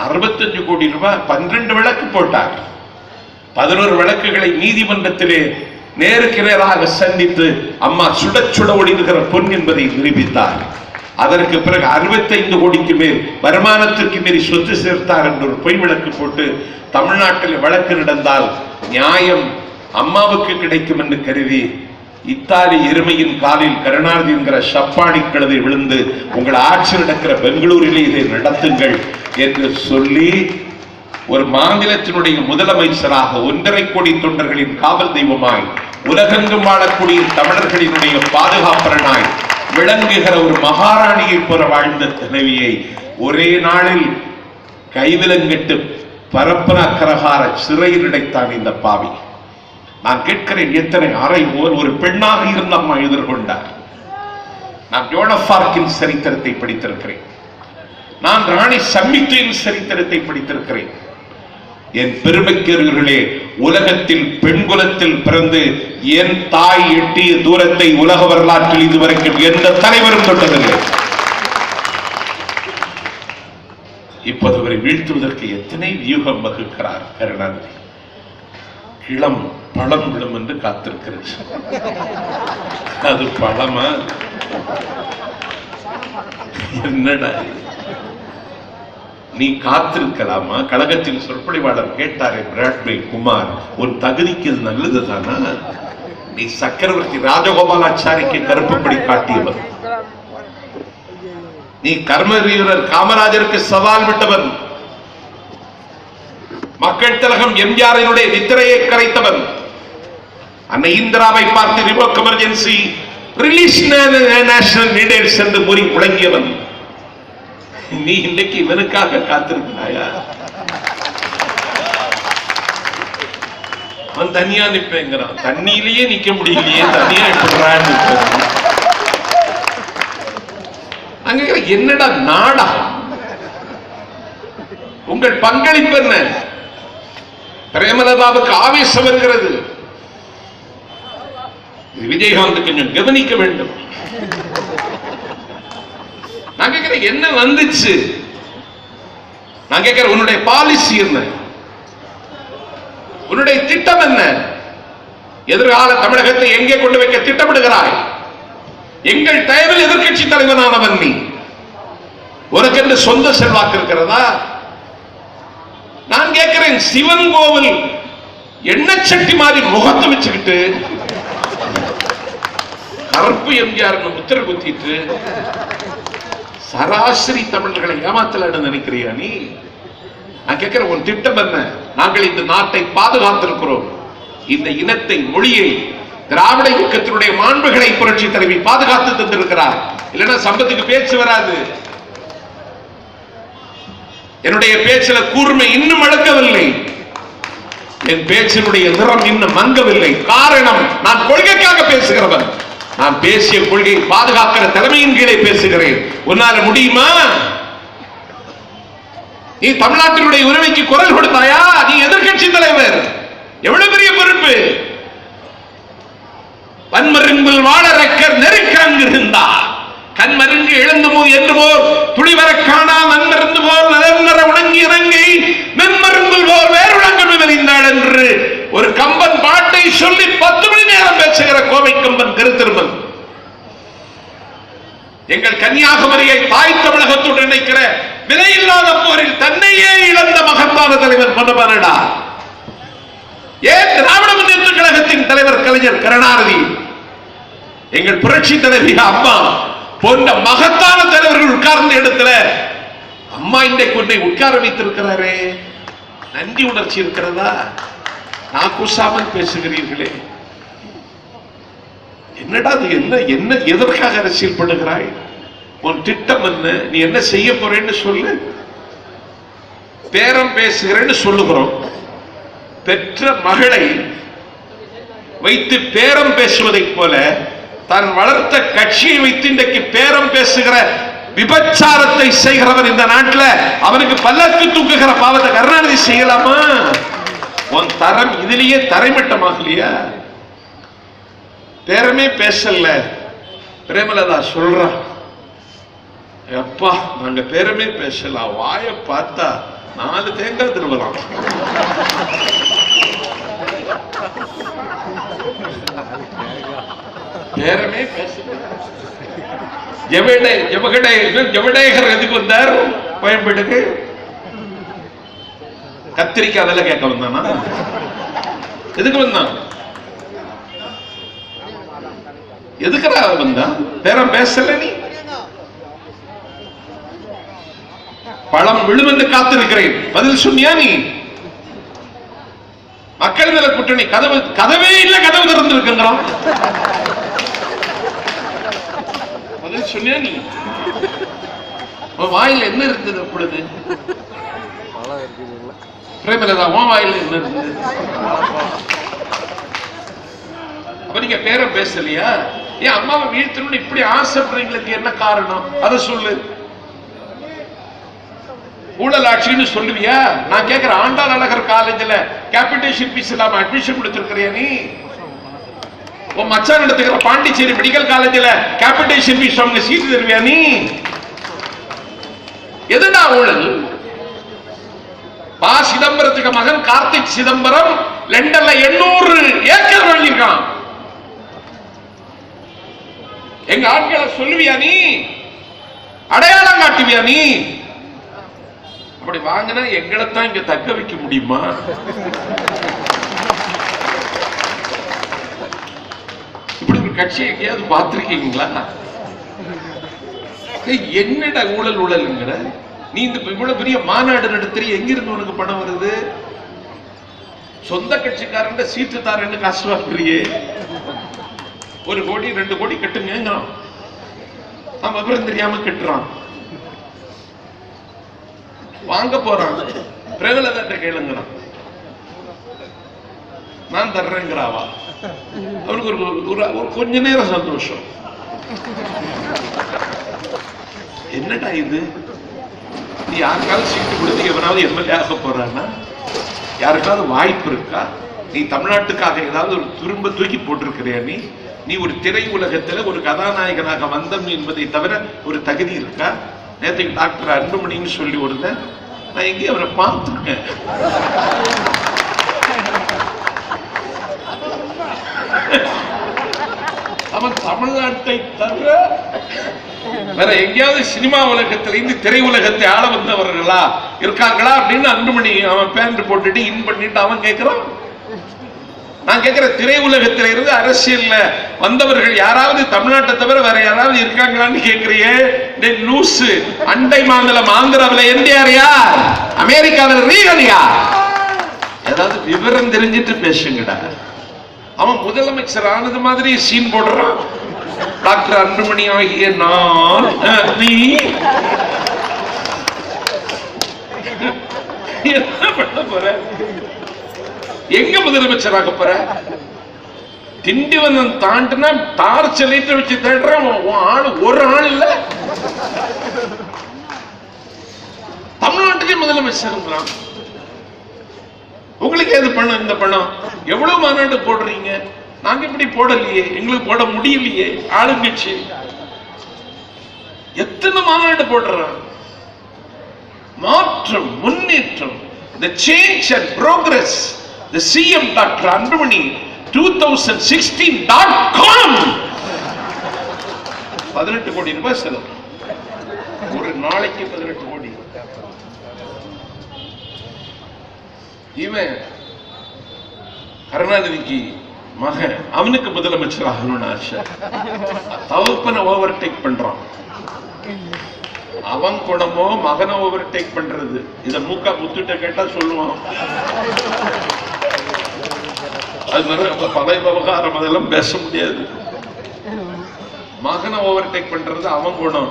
65 கோடி ரூபாய் 12 விளக்கு போட்டார். 11 விளக்குகளை நீதிமன்றத்திலே நேருக்கு நேராக சந்தித்து அம்மா சுட சுட ஒளிகிற பொன் என்பதை நிரூபித்தார். அதற்கு பிறகு 65 கோடிக்கு மேல் வருமானத்திற்கு மீறி சொத்து சேர்த்தார் என்று ஒரு பொய் விளக்கு போட்டு தமிழ்நாட்டில் வழக்கு நடந்தால் நியாயம் அம்மாவுக்கு கிடைக்கும் என்று கருதி இத்தாலி எருமையின் காலில் கருணாநிதி என்கிற சப்பாடி கழுதை விழுந்து உங்கள் ஆட்சி நடக்கிற பெங்களூரிலே இதை நடத்துங்கள் என்று சொல்லி ஒரு மாநிலத்தினுடைய முதலமைச்சராக 1.5 கோடி தொண்டர்களின் காவல் தெய்வமாய் உலகெங்கும் வாழக்கூடிய தமிழர்களினுடைய பாதுகாப்பரனாய் விளங்குகிற ஒரு மகாராணியை போல வாழ்ந்த தலைவியை ஒரே நாளில் கைவிலங்கிட்டு பரப்பன கரகார சிறையில் அடைத்தான் இந்த பாவி. நான் கேட்கிறேன், எத்தனை அறை ஒரு பெண்ணாக இருந்த அம்மா எதிர்கொண்டார். நான் ஜோன் ஆஃப் ஆர்க்கின் சரித்திரத்தை படித்திருக்கிறேன். நான் ராணி சம்மித்தின் சரித்திரத்தை படித்திருக்கிறேன். என் பெருமைக்கர்களே, உலகத்தில் பெண்குலத்தில் பிறந்து என் தாய் எட்டிய தூரத்தை உலக வரலாற்றில் இதுவரைக்கும் எந்த தலைவரும் தொட்டதில்லை. இப்போது அவரை வீழ்த்துவதற்கு எத்தனை வியூகம் வகுக்கிறார் கருணாநிதி. இளம் பழம் விழும் என்று காத்திருக்கிறது. அது பழமா? என்னடா நீ காத்திருக்கலாமா? கழகத்தில் சொற்பொழிவாளர் கேட்டாரே பிராட்வே குமார், உன் தகுதிக்கு இது நல்லது தானா? நீ சக்கரவர்த்தி ராஜகோபாலாச்சாரிக்கு கருப்புப்படி காட்டியவன், நீ கர்ம வீரர் காமராஜருக்கு சவால் விட்டவன், மக்கள் திலகம் எம்ஜிஆரினுடைய நித்திரையை கரைத்தவன், அன்னை இந்திராவை பார்த்து ரிவோக் எமர்ஜென்சி ரிலீஸ் நேஷனல் நீடர்ஸ் என்று முறி முழங்கியவன். நீ இன்னைக்கு இவனுக்காக காத்திருக்கிறாயா? அவன் தனியா நிப்பேங்கிறான். தண்ணியிலேயே நிக்க முடியலையே, தனியா எப்படிறான்னு. அங்க என்னடா நாடா? உங்கள் பங்களிப்பு என்ன? பிரேமலதாவுக்கு ஆவேசம் வருகிறது. விஜயகாந்த் கொஞ்சம் கவனிக்க வேண்டும். நான் கேட்கிறேன், என்ன வந்துச்சு? நான் கேட்கிறேன், உன்னுடைய பாலிசி என்ன? உன்னுடைய திட்டம் என்ன? எதிர்கால தமிழகத்தை எங்கே கொண்டு வைக்க திட்டமிடுகிறாய்? எங்கள் தயவில் எதிர்கட்சி தலைவனானவன் நீ. உனக்கென்று சொந்த செல்வாக்கு இருக்கிறதா? நான் கேட்கிறேன், சிவன் கோவில் எண்ணச்சட்டி மாதிரி முகத்தை வச்சுக்கிட்டு கருப்பு எம்ஜிஆர் முத்திரை குத்திட்டு சராசரி தமிழர்களை ஏமாத்தல நினைக்கிறியா நீ? நான் கேட்கிற உன் திட்டம் என்ன? நாங்கள் இந்த நாட்டை பாதுகாத்திருக்கிறோம். இந்த இனத்தை, மொழியை, திராவிட இயக்கத்தினுடைய மாண்புகளை புரட்சி தலைவி பாதுகாத்து தந்திருக்கிறார். இல்லைன்னா சம்பத்துக்கு பேச்சு வராது. என்னுடைய பேச்சில கூர்மை இன்னும் அடக்கவில்லை. என் பேச்சினுடைய நிறம் இன்னும் மங்கவில்லை. காரணம், நான் கொள்கைக்காக பேசுகிறவன். நான் பேசிய கொள்கை பாதுகாக்கிற தலைமையின் கீழே பேசுகிறேன். உன்னால முடியுமா? நீ தமிழ்நாட்டினுடைய உரிமைக்கு குரல் கொடுத்தாயா? நீ எதிர்கட்சி தலைவர், எவ்வளவு பெரிய பொறுப்பு. வன்மருங்கில் வாழறக்கர் நெருக்கங்கு இருந்தார், கண்மருங்கு எழுந்துமோ என்று போர் துளிவர காணா நன்மருந்து போர் நலன்மர உணங்கி இறங்கை மென்மருங்குள் போர் வேறுடங்கு விரிந்தாள் என்று ஒரு கம்பன் பாட்டை சொல்லி 10 மணி நேரம் பேசுகிற கோவை கம்பன் கருத்திருமன். எங்கள் கன்னியாகுமரியை தாய் தமிழகத்தோடு இணைக்கிற விலையில்லாத போரில் தன்னையே இழந்த மகத்தான தலைவர் பொன்னமனடா. ஏன் திராவிட முன்னேற்ற கழகத்தின் தலைவர் கலைஞர் கருணாநிதி, எங்கள் புரட்சி தலைவி அம்மா போன்ற மகத்தான தலைவர்கள் உட்கார்ந்த இடத்துல அம்மா இன்றைக்கு கொண்டை உட்கார வைத்திருக்கிறாரே, நன்றி உணர்ச்சி இருக்கிறதா? நான் கூசாமல் பேசுகிறீர்களே, என்னடா அது? என்ன என்ன எதற்காக அரசியல் பண்ணுகிறாய்? உன் திட்டம் என்ன? நீ என்ன செய்ய போறேன்னு சொல்லு. பேரம் பேசுகிறேன்னு சொல்லுகிறோம். பெற்ற மகளை வைத்து பேரம் பேசுவதை போல தான் வளர்த்த கட்சியை வைத்து இன்றைக்கு பேரம் பேசுகிற விபச்சாரத்தை செய்கிறவன் இந்த நாட்டில் அவனுக்கு பல்லக்கு தூக்குகிற பாவத்தை கருணாநிதி செய்யலாமா? உன் தரம் இதிலேயே தரைமட்டமாகலையா? பேரமே பேசல. பிரேமலதா சொல்றா, அப்பா நாங்க பேரமே பேசலாம், வாய பார்த்தா 4 தேங்காய் திருவலாம். பேரமே பேசல. ஜவடேகர் எதுக்கு வந்தார்? கோயம்பேட்டுக்கு கத்திரிக்காய் விலை கேட்க வந்தானா? எதுக்கு வந்தான்? எதுக்குறா வந்தா? பேரம் பேசல. நீ பழம் விழும் என்று காத்திருக்கிறேன், பதில் சொன்னியா? நீ மக்கள் நல கூட்டணி கதவே இல்ல, கதவு திறந்திருக்கிறான், பதில் சொன்னியா? நீ வாயில என்ன இருந்தது அப்பொழுது? பிரேமலதா உன் வாயில என்ன இருந்தது? அப்ப நீங்க பேரம் பேசலையா? ஏன் அம்மாவை வீழ்த்தணும்னு இப்படி ஆசைப்படுறீங்களுக்கு என்ன காரணம்? அதை சொல்லு. ஊழல் ஆட்சின்னு சொல்லுவியா? நான் கேட்கிற, ஆண்டாள் அழகர் காலேஜ்ல கேபிடேஷன் ஃபீஸ் இல்லாம அட்மிஷன் கொடுத்திருக்கிறியா நீ? உன் மச்சான் எடுத்துக்கிற பாண்டிச்சேரி மெடிக்கல் காலேஜ்ல கேபிடேஷன் ஃபீஸ் அவங்க சீட்டு தருவியா நீ? எதுடா ஊழல்? பா சிதம்பரத்துக்கு மகன் கார்த்திக் சிதம்பரம் லண்டன்ல 800 ஏக்கர் வாங்கியிருக்கான். எங்க ஆட்களை சொல்லுவியா நீ? அடையாளம் காட்டுவியா நீ? அப்படி வாங்கினா எங்களைத்தான் இங்க தக்க வைக்க முடியுமா? இப்படி ஒரு கட்சி எங்கேயாவது பார்த்திருக்கீங்களா? என்னடா ஊழல் ஊழல்ங்கிற நீ? இந்த இவ்வளவு பெரிய மாநாடு நடத்துறீ, எங்கிருந்து உனக்கு பணம் வருது? சொந்த கட்சிக்காரன் சீட்டு தாரன்னு காசு வாங்குறியே. 1 கோடி 2 கோடி கட்டுங்க, அவன் விவரம் தெரியாம கட்டுறான். வாங்க போறான், பிரேமலதா கேளுங்கிறான், நான் தர்றேங்கிறாவா? அவனுக்கு ஒரு கொஞ்ச நேரம் சந்தோஷம். என்னடா இது? நீ யாருக்காவது சீட்டு கொடுத்து எவனாவது எம்எல்ஏ ஆக போறான்னா? யாருக்காவது வாய்ப்பு இருக்கா? நீ தமிழ்நாட்டுக்காக ஏதாவது ஒரு துரும்ப தூக்கி போட்டிருக்கிறியா? நீ ஒரு திரை உலகத்துல ஒரு கதாநாயகனாக வந்தம் என்பதை தவிர ஒரு தகுதி இருக்கா? நேற்றுக்கு டாக்டர் அன்புமணின்னு சொல்லி ஒருத்தன், நான் எங்கேயும் அவரை பார்த்துருக்கேன். அவன் தமிழ்நாட்டை தவிர வேற எங்கேயாவது சினிமா உலகத்திலிருந்து திரை உலகத்தை ஆள வந்தவர்களா இருக்காங்களா அப்படின்னு அன்புமணி அவன் பேண்ட் போட்டுட்டு இன் பண்ணிட்டு அவன் கேட்கிறான். நான் கேட்கிற திரை உலகத்தில இருந்து அரசியல்ல வந்தவர்கள் யாராவது தமிழ்நாட்டை தவிர வேற யாராவது இருக்காங்களான்னு கேட்கிறியே லூசு. அண்டை மாநிலம் ஆந்திராவில் என்டிஆர் யார்? அமெரிக்காவில் ரீகன் யார்? ஏதாவது விவரம் தெரிஞ்சிட்டு பேசுங்கடா. அவன் முதலமைச்சர் ஆனது மாதிரி சீன் போடுறான். டாக்டர் அன்புமணி ஆகிய நான் நீ என்ன பண்ண போற? எங்க முதலமைச்சராக போற? திண்டிவனம் தாண்டினா டார்ச் லைட் வச்சு தேடுறான். ஒரு ஆள் இல்ல. தமிழ்நாட்டுக்கே முதலமைச்சர். உங்களுக்கு எது பணம்? இந்த பணம் எவ்வளவு மாநாடு போடுறீங்க? நாங்க இப்படி போடலையே, எங்களுக்கு போட முடியலையே. ஆளுங்கட்சி எத்தனை மாநாடு போடுறாங்க. மாற்றம், முன்னேற்றம், the change and progress, the CM Dr. Anbumani 2016.com 18 கோடி ரூபாய் செலவு. ஒரு நாளைக்கு 18 கோடி. இவன் கருணாநிதிக்கு மகன், அவனுக்கு முதலமைச்சர் ஆகணும்னு ஆசை. தவப்பனை ஓவர்டேக் பண்றான். அவன் குணமோ மகனை ஓவர்டேக் பண்றது. இத மூக்கா முத்துட்ட கேட்டா சொல்லுவான். அது பழைய விவகாரம், அதெல்லாம் பேச முடியாது. மகனை ஓவர்டேக் பண்றது அவன் குணம்.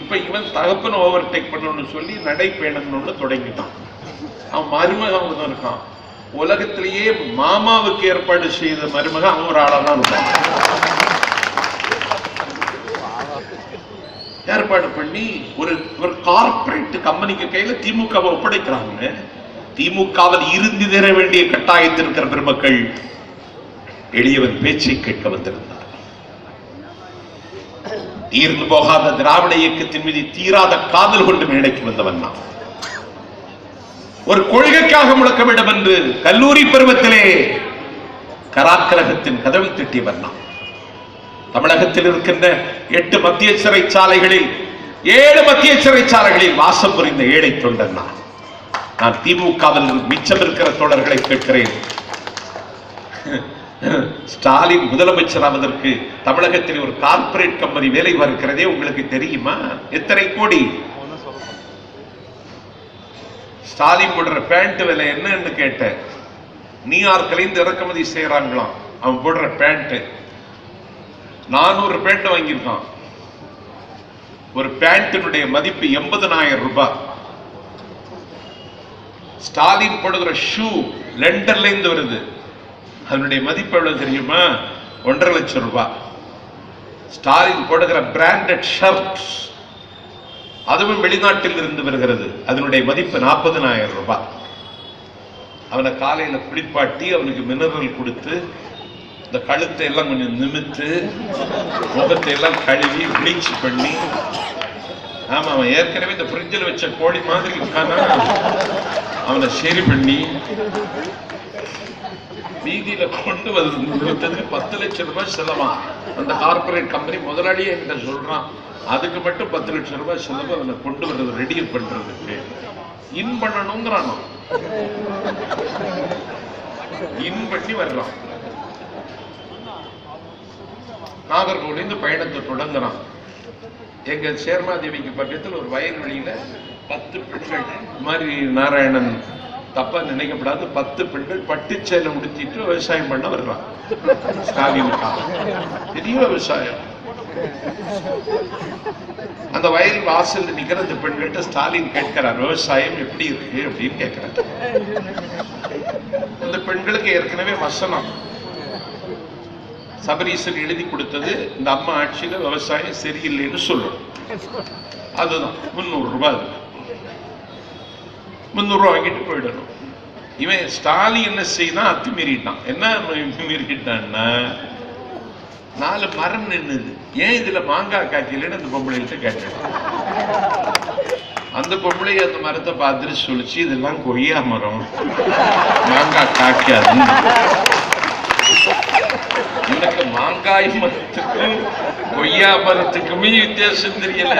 இப்ப இவன் தகப்பனை ஓவர்டேக் பண்ணணும்னு சொல்லி நடைப்பயணம்னு தொடங்கிட்டான். அவன் மருமகன் இருக்கான். உலகத்திலேயே மாமாவுக்கு ஏற்பாடு செய்த மருமகன் அவன் ஒரு ஆளா தான் இருப்பான். ஏற்பாடு பண்ணி ஒரு கார்பரேட் கம்பெனிக்கு கையில திமுகவை ஒப்படைக்கிறாங்க. திமுகவில் இருந்து தர வேண்டிய கட்டாயத்தில் இருக்கிற பெருமக்கள் எளியவன் பேச்சை கேட்க வந்திருந்தார். தீர்ந்து போகாத திராவிட இயக்கத்தின் மீது தீராத காதல் கொண்டு மேடைக்கு வந்தவன் நான். ஒரு கொள்கைக்காக முழக்க வேண்டும் என்று கல்லூரி பருவத்திலே கராக்கரகத்தின் கதவை தட்டியவர் நான். தமிழகத்தில் இருக்கின்ற 8 மத்திய சிறைச்சாலைகளில் 7 மத்திய சிறைச்சாலைகளில் வாசம் புரிந்த ஏழை தொண்டன் நான். நான் திமுகவில் மிச்சம் இருக்கிற தோழர்களை கேட்கிறேன். ஸ்டாலின் முதலமைச்சராவதற்கு தமிழகத்தில் ஒரு கார்பரேட் கம்பெனி வேலை பார்க்கிறதே உங்களுக்கு தெரியுமா? எத்தனை கோடி? ஸ்டாலின் போடுற பேண்ட் விலை என்னன்னு கேட்டேன். நியூயார்க்ல இருந்து இறக்குமதி செய்யறாங்களாம். அவன் போடுற பேண்ட் 400 பேண்ட் வாங்கியிருக்கான். ஒரு பேண்டினுடைய மதிப்பு 80,000 ரூபாய். ஸ்டாலின் போடுகிற ஷூ லண்டன்ல இருந்து வருது. அதனுடைய மதிப்பு எவ்வளவு தெரியுமா? 1.5 லட்சம் ரூபாய். ஸ்டாலின் போடுகிற பிராண்டட் ஷர்ட் அதுவும் வெளிநாட்டில் இருந்து வருகிறது. அதனுடைய மதிப்பு 40,000 ரூபாய். அவனை காலையில குளிப்பாட்டி அவனுக்கு மினரல் கொடுத்து இந்த கழுத்தை எல்லாம் கொஞ்சம் நிமித்து முகத்தை எல்லாம் கழுவி ப்ளீச் பண்ணி, ஆமா அவன் ஏற்கனவே இந்த ஃப்ரிட்ஜில் வச்ச கோழி மாதிரி இருக்கானா, அவனை சரி பண்ணி வீதியில கொண்டு வந்து 10 லட்சம் ரூபாய் செலவா. அந்த கார்பரேட் கம்பெனி முதலாளியே என்கிட்ட சொல்றான், அதுக்கு மட்டும் 10 லட்சம் ரூபாய் செலவு அதில் கொண்டு வர்றது ரெடி பண்றதுக்கு இன் பண்ணணுங்கிறானோ, இன் பண்ணி வர்றான். நாகர்கோவிலிருந்து பயணத்தை தொடங்குறான். எங்க சேர்மாதேவிக்கு பக்கத்தில் ஒரு வயல்வெளியில 10 பெண்கள், மாதிரி நாராயணன் தப்பா நினைக்கப்படாது, 10 பெண்கள் பட்டுச்சேலை உடுத்திட்டு விவசாயம் பண்ண வர்றான். ஸ்டாலினுக்காக பெரிய விவசாயம். அந்த வயல் வாசல் நிக்கிற அந்த பெண்கள்கிட்ட ஸ்டாலின் கேட்கிறார், விவசாயம் எப்படி இருக்கு அப்படின்னு கேட்கிறார். அந்த பெண்களுக்கு ஏற்கனவே வசனம் சபரீசன் எழுதி கொடுத்தது, இந்த அம்மா ஆட்சியில விவசாயம் சரியில்லைன்னு சொல்லணும். அதுதான் 300 ரூபாய். 300 ரூபாய் வாங்கிட்டு போயிடணும். இவன் ஸ்டாலின் என்ன செய்தான், அத்துமீறிட்டான். என்ன மீறிட்டான்னா, 4 மரம் நின்னுது, ஏன் இதுல மாங்காய் காய்க்கலன்னு அந்த பொம்பளைகிட்ட கேட்டேன். அந்த பொம்பளை அந்த மரத்தை பார்த்துட்டு சொல்லிச்சு, இதெல்லாம் கொய்யா மரம், மாங்காய் காய்க்காது. எனக்கு மாங்காய் மரத்துக்கும் கொய்யா மரத்துக்குமே வித்தியாசம் தெரியல.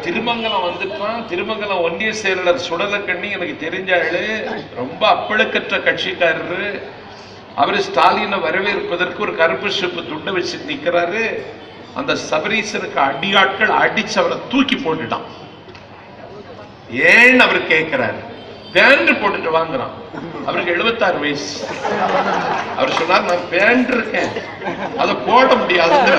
திருமங்கலம் வந்துட்டான். திருமங்கலம் ஒன்றிய செயலாளர் சுடலக்கண்ணி எனக்கு தெரிஞ்சாளு, ரொம்ப அப்பழுக்கற்ற கட்சிக்காரரு. அவரு ஸ்டாலினை வரவேற்பதற்கு ஒரு கருப்பு சிவப்பு துண்டை வச்சு நிக்கிறாரு. அந்த சபரீசனுக்கு அடியாட்கள் அடிச்சு அவரை தூக்கி போட்டுட்டான். ஏன்னு அவர் கேட்கிறாரு. பேண்ட் போட்டுட்டு வாங்குறான். அவருக்கு 76 வயசு. அவர் சொன்னார், நான் பேண்ட் இருக்கேன், அதை போட முடியாதுங்கிற.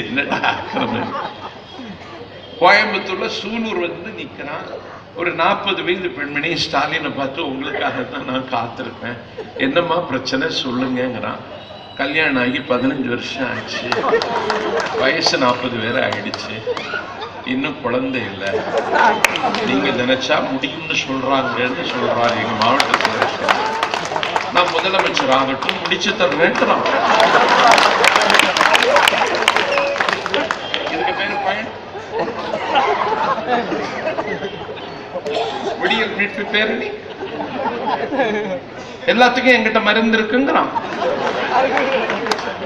என்னடா கோயம்புத்தூர்ல சூலூர் வந்து நிக்கிறான். ஒரு 40 வயது பெண்மணி ஸ்டாலினை பார்த்து, உங்களுக்காக தான் நான் காத்திருப்பேன், என்னம்மா பிரச்சனை சொல்லுங்கிறான். கல்யாணம் ஆகி 15 வருஷம் ஆச்சு, வயசு 40 வேற ஆயிடுச்சு, இன்னும் குழந்தை இல்லை, நீங்க நினைச்சா முடியும்னு சொல்றாங்கன்னு சொல்றாரு எங்க மாவட்டத்தில். நான் முதலமைச்சர் ஆகட்டும், முடிச்சு தரேன்றான். இதுக்கு பேரு பயன் விடியல் மீட்பு பேரணி. எல்லாத்துக்கும் என்கிட்ட மருந்து இருக்குங்கிறான்.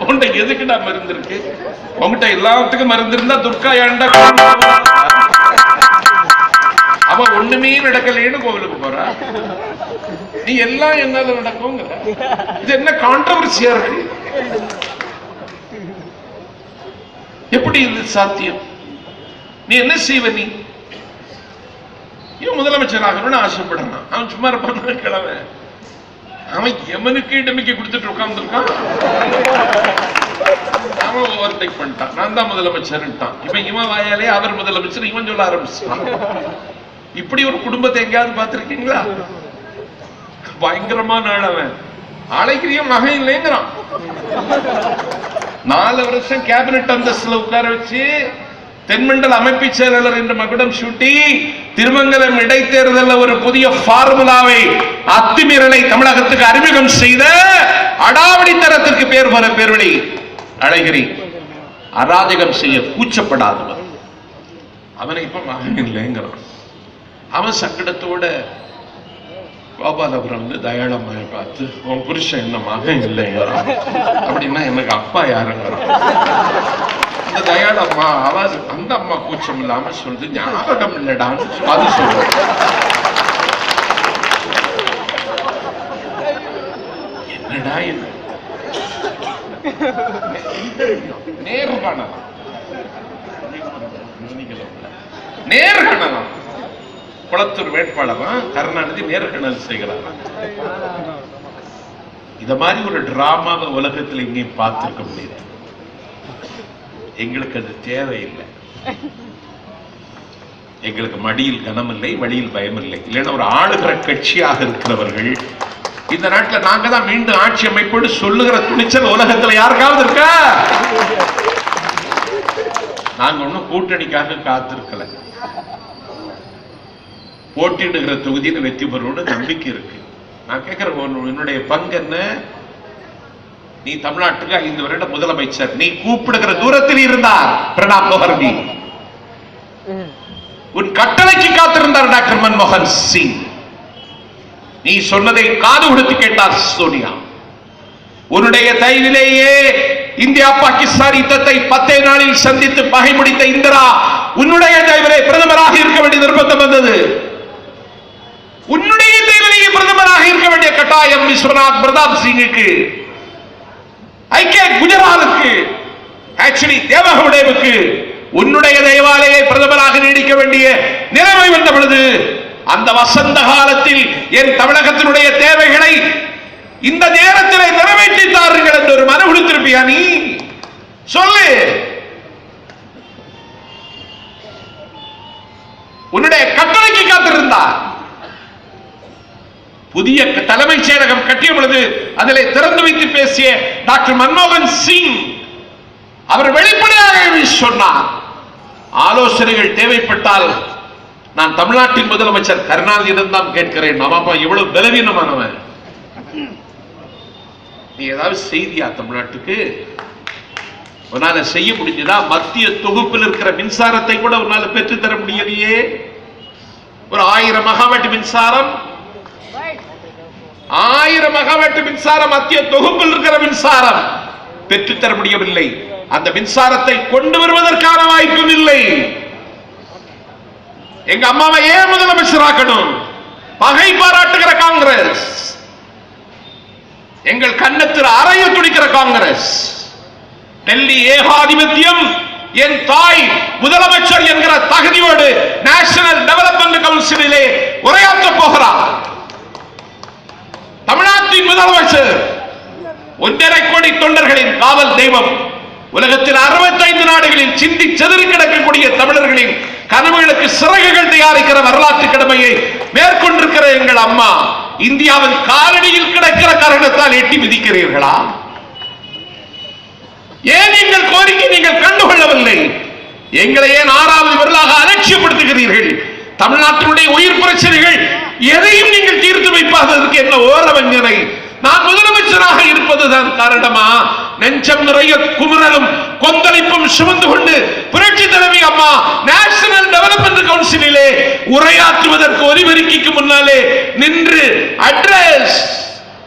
உன்கிட்ட எதுக்குடா மருந்து இருக்கு? உங்ககிட்ட எல்லாத்துக்கும் மருந்து இருந்தா துர்கா ஏண்டா அவன் ஒண்ணுமே நடக்கலைன்னு கோவிலுக்கு போறா. நீ எல்லாம் என்னால நடக்குங்கிற. இது என்ன கான்ட்ரோவர்சியா இருக்கு? எப்படி இது சாத்தியம்? நீ என்ன செய்வ? நீ இவன் முதலமைச்சர் ஆகணும்னு ஆசைப்படணும். அவன் சும்மா இருப்பான் கிழமை. அவன் எமனுக்கு இடமைக்கு கொடுத்துட்டு உட்கார்ந்துருக்கான். அவன் ஓவர்டேக் பண்ணிட்டான், நான் தான் முதலமைச்சர்ட்டான். இவன் வாயாலே அவர் முதலமைச்சர் இவன் சொல்ல ஆரம்பிச்சான். இப்படி ஒரு குடும்பத்தை எங்கேயாவது பார்த்திருக்கீங்களா? பயங்கரமான ஆள். அவன் ஆளைக்கிறிய மகன் இல்லைங்கிறான். 4 வருஷம் கேபினட் அந்தஸ்துல உட்கார வச்சு தென்மண்டல அமைப்பு செயலாளர் என்ற மகுடம் சூட்டி திருமங்கலம் இடைத்தேர்தலில் ஒரு புதிய பார்முலாவை, அத்துமீறலை தமிழகத்துக்கு அறிமுகம் செய்த அடாவடித்தனத்திற்கு பேர் போல பேர்வழி அழகிரி அராஜகம் செய்ய கூச்சப்படாதவர். அவனை இப்ப மகன் இல்லைங்கிறான். அவன் சங்கடத்தோட கோபாலபுரம் வந்து தயாளம்மாவை பார்த்து, உன் புருஷன் என்ன மகன் இல்லைங்கிறான். அப்படின்னா எனக்கு அப்பா யாருங்கிறான். அந்த தயாளம்மா அவ அந்த அம்மா கூச்சம் இல்லாம சொல்லுது, ஞாபகம் இல்லடான்னு அது சொல்ற. என்னடா இது? நேர்காணலாம், நேர்காணலாம். குளத்தூர் வேட்பாளர் கருணாநிதி நேர்காணல் செய்கிறார். இத மாதிரி ஒரு டிராமாவை உலகத்தில் எங்கேயும் பார்த்திருக்க முடியாது. எங்களுக்கு அது தேவையில்லை. எங்களுக்கு மடியில் கனம் இல்லை, வழியில் பயம் இல்லை. இல்லைன்னா ஒரு ஆளுகிற கட்சியாக இருக்கிறவர்கள் இந்த நாட்டில் நாங்க தான் மீண்டும் ஆட்சி அமைப்போடு சொல்லுகிற துணிச்சல் உலகத்தில் யாருக்காவது இருக்கா? நாங்க ஒன்னும் கூட்டணிக்காக காத்திருக்கல. போட்டியிடுகிற தொகுதியில் வெற்றி பெறுவோம்னு நம்பிக்கை இருக்கு. நான் கேட்கிறேன், என்னுடைய பங்கு என்ன? நீ தமிழ்நாட்டுக்கு 5 வருட முதலமைச்சர், நீ கூப்பிடுகிற தூரத்தில் இருந்தார் பிரணாப் முகர்ஜி, உன் கட்டளைக்கு காத்திருந்தார் டாக்டர் மன்மோகன் சிங், நீ சொன்னதை காது கொடுத்து கேட்டார் சோனியா. உன்னுடைய தயவிலேயே இந்தியா பாகிஸ்தான் யுத்தத்தை 10 நாளில் சந்தித்து பகை முடித்த இந்திரா உன்னுடைய தயவிலே பிரதமராக இருக்க வேண்டிய நிர்பந்தம் வந்தது. உன்னுடைய தயவிலேயே பிரதமராக இருக்க வேண்டிய கட்டாயம் விஸ்வநாத் பிரதாப் சிங்குக்கு, ஐக்கிய குஜராலுக்கு, ஆக்சுவலி தேவகவுடேவுக்கு உன்னுடைய தயவாலேயே பிரதமராக நீடிக்க வேண்டிய நிலைமை வந்த பொழுது அந்த வசந்த காலத்தில் என் தமிழகத்தினுடைய தேவைகளை இந்த நேரத்தில் நிறைவேற்றி தாருங்கள் என்று ஒரு மனு கொடுத்திருப்பியா நீ? சொல்லு. உன்னுடைய கட்டளைக்கு காத்திருந்தார். புதிய தலைமைச் செயலகம் கட்டிய பொழுது அதிலே திறந்து வைத்து பேசிய டாக்டர் மன்மோகன் சிங் அவர் வெளிப்படையாக சொன்னார், ஆலோசனைகள் தேவைப்பட்டால் நான் தமிழ்நாட்டின் முதலமைச்சர் கருணாநிதியிடம் தான் கேட்கிறேன். நம்ம எவ்வளவு பலவீனமானவன். நீ ஏதாவது செய்தியா தமிழ்நாட்டுக்கு? உன்னால செய்ய முடிஞ்சதா? மத்திய தொகுப்பில் இருக்கிற மின்சாரத்தை கூட உன்னால பெற்று தர முடியலையே. ஒரு 1000 மெகாவாட் மின்சாரம், 1000 மெகாவாட் மின்சாரம் மத்திய தொகுப்பில் இருக்கிற மின்சாரம் பெற்றுத்தர முடியவில்லை. அந்த மின்சாரத்தை கொண்டு வருவதற்கான வாய்ப்பும் இல்லை. எங்க அம்மாவை ஏன் முதலமைச்சராக்கணும்? பகை பாராட்டுகிற காங்கிரஸ், எங்கள் கன்னத்தில் அறைய துடிக்கிற காங்கிரஸ், டெல்லி ஏகாதிபத்தியம், என் தாய் முதலமைச்சர் என்கிற தகுதியோடு நேஷனல் டெவலப்மெண்ட் கவுன்சிலே உரையாற்ற போகிறார். தமிழ்நாட்டின் முதலமைச்சர் 1.5 கோடி தொண்டர்களின் காவல் தெய்வம், உலகத்தில் 65 நாடுகளில் சிந்தி செதறி கிடக்கக்கூடிய தமிழர்களின் கனவுகளுக்கு சிறகுகள் தயாரிக்கிற வரலாற்று கடமையை மேற்கொண்டிருக்கிற எங்கள் அம்மா இந்தியாவின் காலடியில் கிடக்கிற காரணத்தால் எட்டி மிதிக்கிறீர்களா? ஏன் எங்கள் கோரிக்கை நீங்கள் கண்டுகொள்ளவில்லை? எங்களை ஏன் 6வது விரலாக அலட்சியப்படுத்துகிறீர்கள்? தமிழ்நாட்டினுடைய உயிர் பிரச்சனைகள் எதையும் நீங்கள் தீர்த்து வைப்பதற்கு என்ன ஓரவஞ்சனை? நான் முதலமைச்சராக இருப்பதுதான் காரணமா? நெஞ்சம் நிறைய குமுறலும் கொந்தளிப்பும் சுமந்து கொண்டு புரட்சி தலைவி அம்மா நேஷனல் டெவலப்மெண்ட் கவுன்சிலே உரையாற்றுவதற்கு ஒலிபெருக்கிக்கு முன்னாலே நின்று அட்ரஸ்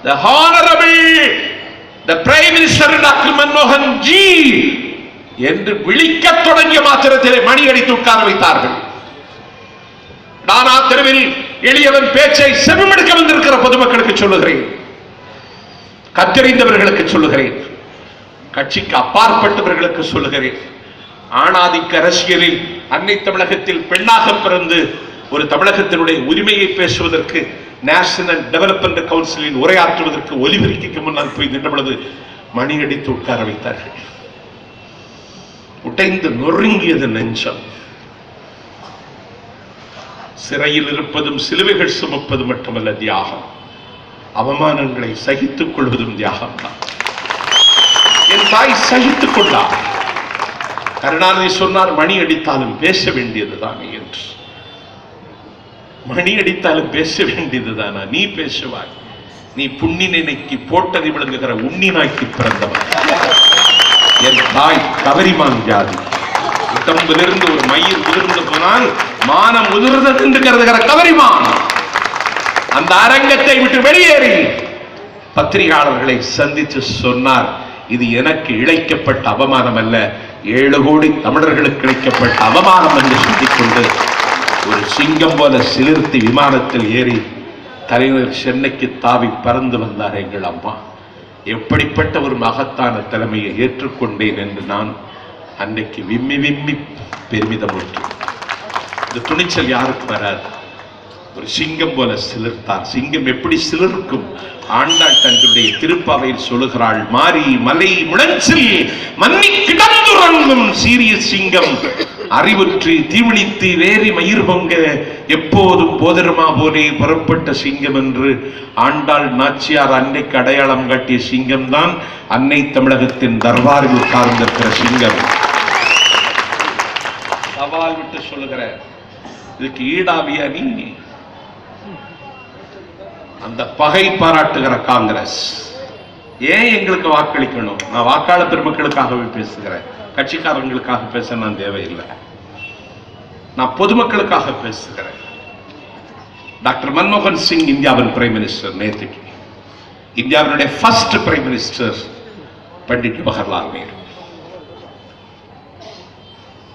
தி ஹானரபிள் தி பிரைம் மினிஸ்டர் டாக்டர் மன்மோகன் ஜி என்று விழிக்கத் தொடங்கிய மாத்திரத்திலே மணி அடித்து உட்கார வைத்தார்கள். நானா தெருவில் எளியவன் பேச்சை செவிமடுக்க வந்திருக்கிற பொதுமக்களுக்கு சொல்லுகிறேன், கற்றறிந்தவர்களுக்கு சொல்லுகிறேன், கட்சிக்கு அப்பாற்பட்டவர்களுக்கு சொல்லுகிறேன். ஆணாதிக்க அரசியலில் அன்னை தமிழகத்தில் பெண்ணாக பிறந்து ஒரு தமிழகத்தினுடைய உரிமையை பேசுவதற்கு நேஷனல் டெவலப்மெண்ட் கவுன்சிலில் உரையாற்றுவதற்கு ஒலிபெருக்கிக்கு முன்னால் போய் நின்ற பொழுது மணி அடித்து உட்கார வைத்தார்கள். உடைந்து நொறுங்கியது நெஞ்சம். சிறையில் இருப்பதும் சிலுவைகள் சுமப்பது மட்டுமல்ல தியாகம், அவமானங்களை சகித்துக் கொள்வதும் தியாகம் தான். என் தாய் சகித்துக் கொண்டார். கருணாநிதி சொன்னார், மணி அடித்தாலும் பேச வேண்டியதுதான் என்று. மணி அடித்தாலும் பேச வேண்டியதுதானா? நீ பேசுவாய். நீ புண்ணினைக்கு போட்டதை விளங்குகிற உண்ணினாய்க்கு பிறந்தவன். என் தாய் கவரிமான் ஜாதி. உடம்பிலிருந்து ஒரு மயிர் உதிர்ந்து போனால் மானம் உதிர்ந்தது என்று கருதுகிற கவரிமான் அந்த அரங்கத்தை விட்டு வெளியேறி பத்திரிகையாளர்களை சந்தித்து சொன்னார், இது எனக்கு இழைக்கப்பட்ட அவமானம் அல்ல, 7 கோடி தமிழர்களுக்கு இழைக்கப்பட்ட அவமானம் என்று சொல்லிக்கொண்டு ஒரு சிங்கம் போல சிலிர்த்தி விமானத்தில் ஏறி தலைவர் சென்னைக்கு தாவி பறந்து வந்தார் எங்கள் அம்மா. எப்படிப்பட்ட ஒரு மகத்தான தலைமையை ஏற்றுக்கொண்டேன் என்று நான் அன்னைக்கு விம்மி விம்மி பெருமிதம் ஊற்று. இந்த துணிச்சல் யாருக்கு வராது? ஒரு சிங்கம் போல சிலிர்த்தார். சிங்கம் எப்படி சிலிர்க்கும்? ஆண்டாள் தன்னுடைய திருப்பாவையில் சொல்லுகிறாள், மாறி மலை முழஞ்சில் மன்னி கிடந்துறங்கும் சீரிய சிங்கம் அறிவுற்றி தீவிழித்து வேறி மயிர் பொங்க எப்போதும் போதருமா போலே புறப்பட்ட சிங்கம் என்று ஆண்டாள் நாச்சியார் அன்னைக்கு அடையாளம் காட்டிய சிங்கம் தான் அன்னை தமிழகத்தின் தர்பாரில் உட்கார்ந்திருக்கிற சிங்கம். சவால் விட்டு சொல்லுகிற, இதுக்கு ஈடாவியா நீ? அந்த பகை பாராட்டுகிற காங்கிரஸ் ஏன் எங்களுக்கு வாக்களிக்கணும்? நான் வாக்காளர் பெருமக்களுக்காகவே பேசுகிறேன், கட்சிக்காரங்களுக்காக பேச நான் தேவையில்லை. நான் பொதுமக்களுக்காக பேசுகிறேன். டாக்டர் மன்மோகன் சிங் இந்தியாவின் பிரைம் மினிஸ்டர் நேற்றுக்கு இந்தியாவினுடைய first prime minister Pandit Jawaharlal Nehru.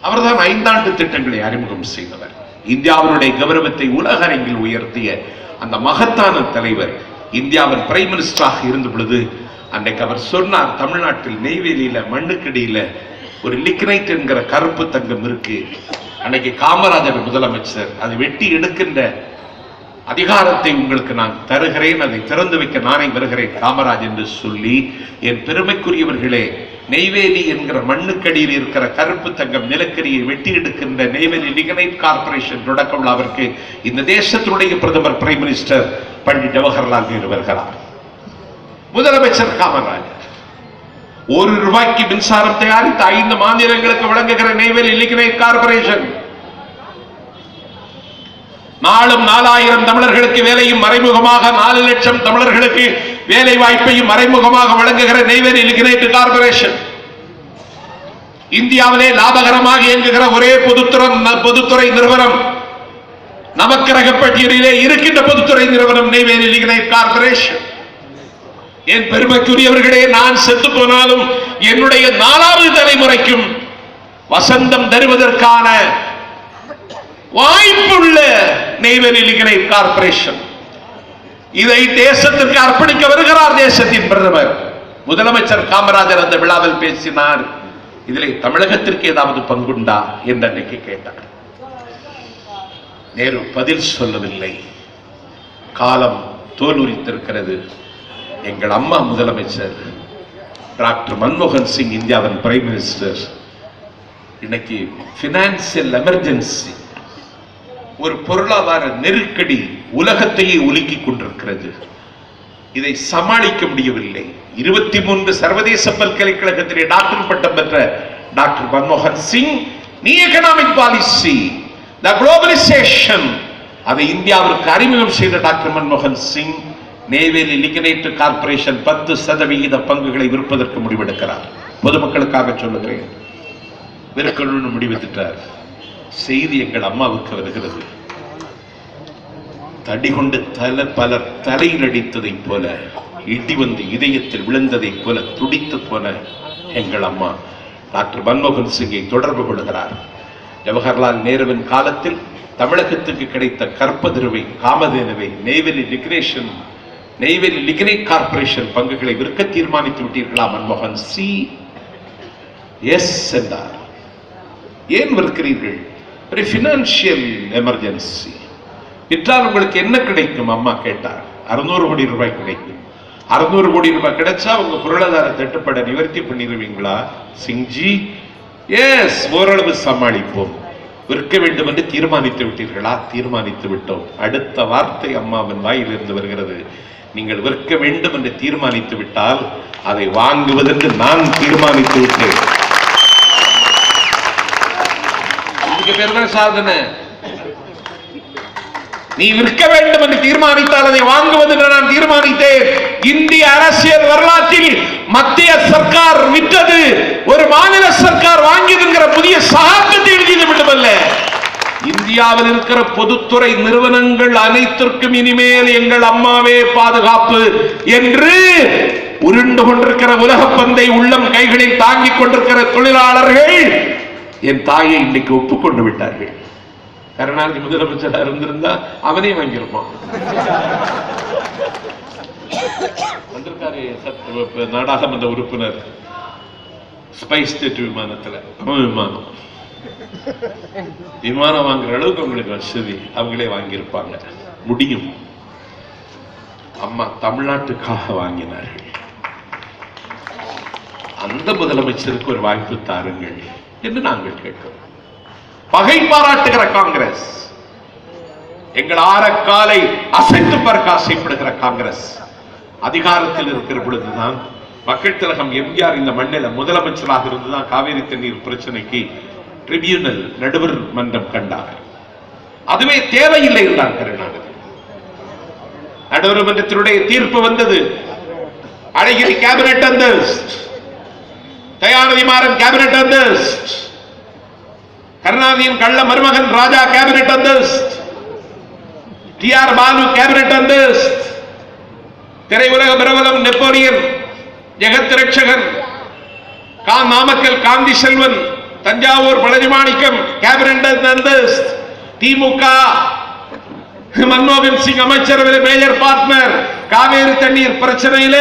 அவர்தான் 5 ஆண்டு திட்டங்களை அறிமுகம் செய்தவர். இந்தியாவினுடைய கௌரவத்தை உலக அரங்கில் உயர்த்திய அந்த மகத்தான தலைவர் இந்தியாவின் பிரைம் மினிஸ்டராக இருந்த பொழுது அன்றைக்கு அவர் சொன்னார், தமிழ்நாட்டில் நெய்வேலியில மண்ணுக்கடியில ஒரு லிக்னைட் என்கிற கருப்பு தங்கம் இருக்கு. அன்னைக்கு காமராஜர் முதலமைச்சர் அதை வெட்டி எடுக்கின்ற அதிகாரத்தை உங்களுக்கு நான் தருகிறேன், அதை திறந்து வைக்க நானே வருகிறேன் காமராஜ் என்று சொல்லி, என் பெருமைக்குரியவர்களே, நெய்வேலி என்கிற மண்ணுக்கடியில் இருக்கிற கருப்பு தங்கம் நிலக்கரியை வெட்டி எடுக்கின்ற நெய்வேலி லிக்னைட் கார்பரேஷன் தொடக்க விழாவிற்கு இந்த தேசத்தினுடைய பிரதமர் பிரைம் மினிஸ்டர் பண்டிட் ஜவஹர்லால் நேரு வருகிறார். முதலமைச்சர் காமராஜர் 1 ரூபாய்க்கு மின்சாரம் தயாரித்து 5 மாநிலங்களுக்கு வழங்குகிற நெய்வேலி லிக்னைட் கார்பரேஷன் நாளும் 4000 தமிழர்களுக்கு வேலையும் மறைமுகமாக 4 லட்சம் தமிழர்களுக்கு வேலை வாய்ப்பையும் மறைமுகமாக வழங்குகிற நெய்வேலி லிக்னைட் கார்பரேஷன் இந்தியாவிலே லாபகரமாக இயங்குகிற ஒரே பொதுத்துறை நிறுவனம், நமக்கரக பட்டியலிலே இருக்கின்ற பொதுத்துறை நிறுவனம் நெய்வேலி லிக்னைட் கார்பரேஷன். என் பெருமைக்குரியவர்களே, நான் செத்து போனாலும் என்னுடைய 4வது தலைமுறைக்கும் வசந்தம் தருவதற்கான வாய்ப்புள்ள நெய்வேலி லிக்னைட் கார்பரேஷன். இதை தேசத்திற்கு அர்ப்பணிக்க வருகிறார் தேசத்தின் பிரதமர். முதலமைச்சர் காமராஜர் அந்த விழாவில் பேசினார், இதிலே தமிழகத்திற்கு ஏதாவது பங்குண்டா என்று அன்னைக்கு கேட்டார். நேரு பதில் சொல்லவில்லை. காலம் தோலுரித்திருக்கிறது. எங்கள் அம்மா முதலமைச்சர் டாக்டர் மன்மோகன் சிங் இந்தியாவின் பிரைம் மினிஸ்டர். இன்னைக்கு பினான்சியல் எமர்ஜென்சி, ஒரு பொருளாதார நெருக்கடி உலகத்தையே உலுக்கிக் கொண்டிருக்கிறது. இதை சமாளிக்க முடியவில்லை. 23 சர்வதேச பல்கலைக்கழகத்திலே டாக்டர் பட்டம் பெற்ற டாக்டர் மன்மோகன் சிங், நீ எகனாமிக் பாலிசி, தி குளோபலைசேஷன், அதை இந்தியாவிற்கு அறிமுகம் செய்த டாக்டர் மன்மோகன் சிங் நெய்வேலி லிக்னைட் கார்பரேஷன் 10% பங்குகளை விற்பதற்கு முடிவெடுக்கிறார். பொதுமக்களுக்காக சொல்லுகிறேன், விற்கணும்னு முடிவெடுத்தார். செய்தி எங்கள் அம்மாவுக்கு வருகிறது. தடி கொண்டு பலர் தலையில் அடித்ததை போல, இடி வந்து இதயத்தில் விழுந்ததை போல துடித்து போன எங்கள் அம்மா டாக்டர் மன்மோகன் சிங்கை தொடர்பு கொள்கிறார். ஜவஹர்லால் நேருவின் காலத்தில் தமிழகத்துக்கு கிடைத்த கற்பதிருவை, காமதேனுவை நெய்வேலி லிக்னைட் கார்பரேஷன் பங்குகளை விற்க தீர்மானித்து விட்டீர்களா மன்மோகன் சி? எஸ் என்றார். ஏன் விற்கிறீர்கள்? ஒரு பினான்சியல் எமர்ஜென்சி. விற்றால் உங்களுக்கு என்ன கிடைக்கும் அம்மா கேட்டார். 600 கோடி ரூபாய் கிடைக்கும். 600 கோடி ரூபாய் கிடைச்சா உங்க பொருளாதார தட்டுப்பாடை நிவர்த்தி பண்ணிடுவீங்களா சிங்ஜி? எஸ், ஓரளவு சமாளிப்போம். விற்க வேண்டும் என்று தீர்மானித்து விட்டீர்களா? தீர்மானித்து விட்டோம். அடுத்த வார்த்தை அம்மாவின் வாயிலிருந்து வருகிறது, நீங்கள் விற்க வேண்டும் என்று தீர்மானித்து விட்டால் அதை வாங்குவதற்கு நான் தீர்மானித்து விட்டேன். இதுக்கு பேர் தான் சாதனை. நீ விற்க வேண்டும் என்று தீர்மானித்தால் அதை வாங்குவது என்று நான் தீர்மானித்தேன். இந்திய அரசியல் வரலாற்றில் மத்திய சர்க்கார் விற்றது, ஒரு மாநில சர்க்கார் வாங்கியதுங்கிற புதிய சாகத்தை எழுதியது மட்டுமல்ல, இந்தியாவில் இருக்கிற பொதுத்துறை நிறுவனங்கள் அனைத்திற்கும் இனிமேல் எங்கள் அம்மாவே பாதுகாப்பு என்று உருண்டு கொண்டிருக்கிற உலக பந்தை உள்ளம் கைகளில் தாங்கிக் கொண்டிருக்கிற தொழிலாளர்கள் என் தாயை இன்னைக்கு ஒப்புக்கொண்டு விட்டார்கள். கருணாநிதி முதலமைச்சராக இருந்திருந்தா அவனே வாங்கியிருப்பான். வந்திருக்காரு நாடாளுமன்ற உறுப்பினர் ஸ்பைஸ் ஜெட் விமானத்துல, விமானம் வாங்குற அளவுக்கு அவங்களுக்கு வசதி, அவங்களே வாங்கியிருப்பாங்க. முடியும். அம்மா தமிழ்நாட்டுக்காக வாங்கினார்கள். அந்த முதலமைச்சருக்கு ஒரு வாய்ப்பு தாருங்கள் என்று நாங்கள் கேட்கிறோம். பகை பாராட்டுகிற காங்கிரஸ், எங்கள் ஆரக்காலை அசைத்து பார்க்க ஆசைப்படுகிற காங்கிரஸ் அதிகாரத்தில் இருக்கிற பொழுதுதான் மக்கள் திலகம் எம்ஜிஆர் இந்த மண்ணில முதலமைச்சராக இருந்துதான் காவிரி தண்ணீர் பிரச்சனைக்கு ட்ரிபியூனல், நடுவர் மன்றம் கண்டார். அதுவே தேவையில்லை என்றார் கருணாநிதி. நடுவர் மன்றத்தினுடைய தீர்ப்பு வந்தது. அழகிரி கேபினட் அந்தஸ்து, தயாநிதி மாறன் கேபினட் அந்தஸ்து, கருணாநிதியின் கள்ள மருமகன் ராஜா கேபினட் அந்தஸ்து, டி.ஆர். பாலு கேபினட் அந்தஸ்து, திரையுலக பிரபலம் நெப்போலியன், ஜெகத் ரட்சகன், நாமக்கல் காந்தி செல்வன், தஞ்சாவூர் பழனிமாணிக்கம், கேபினட் நந்தஸ், திமுக மன்மோகன் சிங் அமைச்சரவை மேஜர் பார்ட்னர், காவேரி தண்ணீர் பிரச்சனையில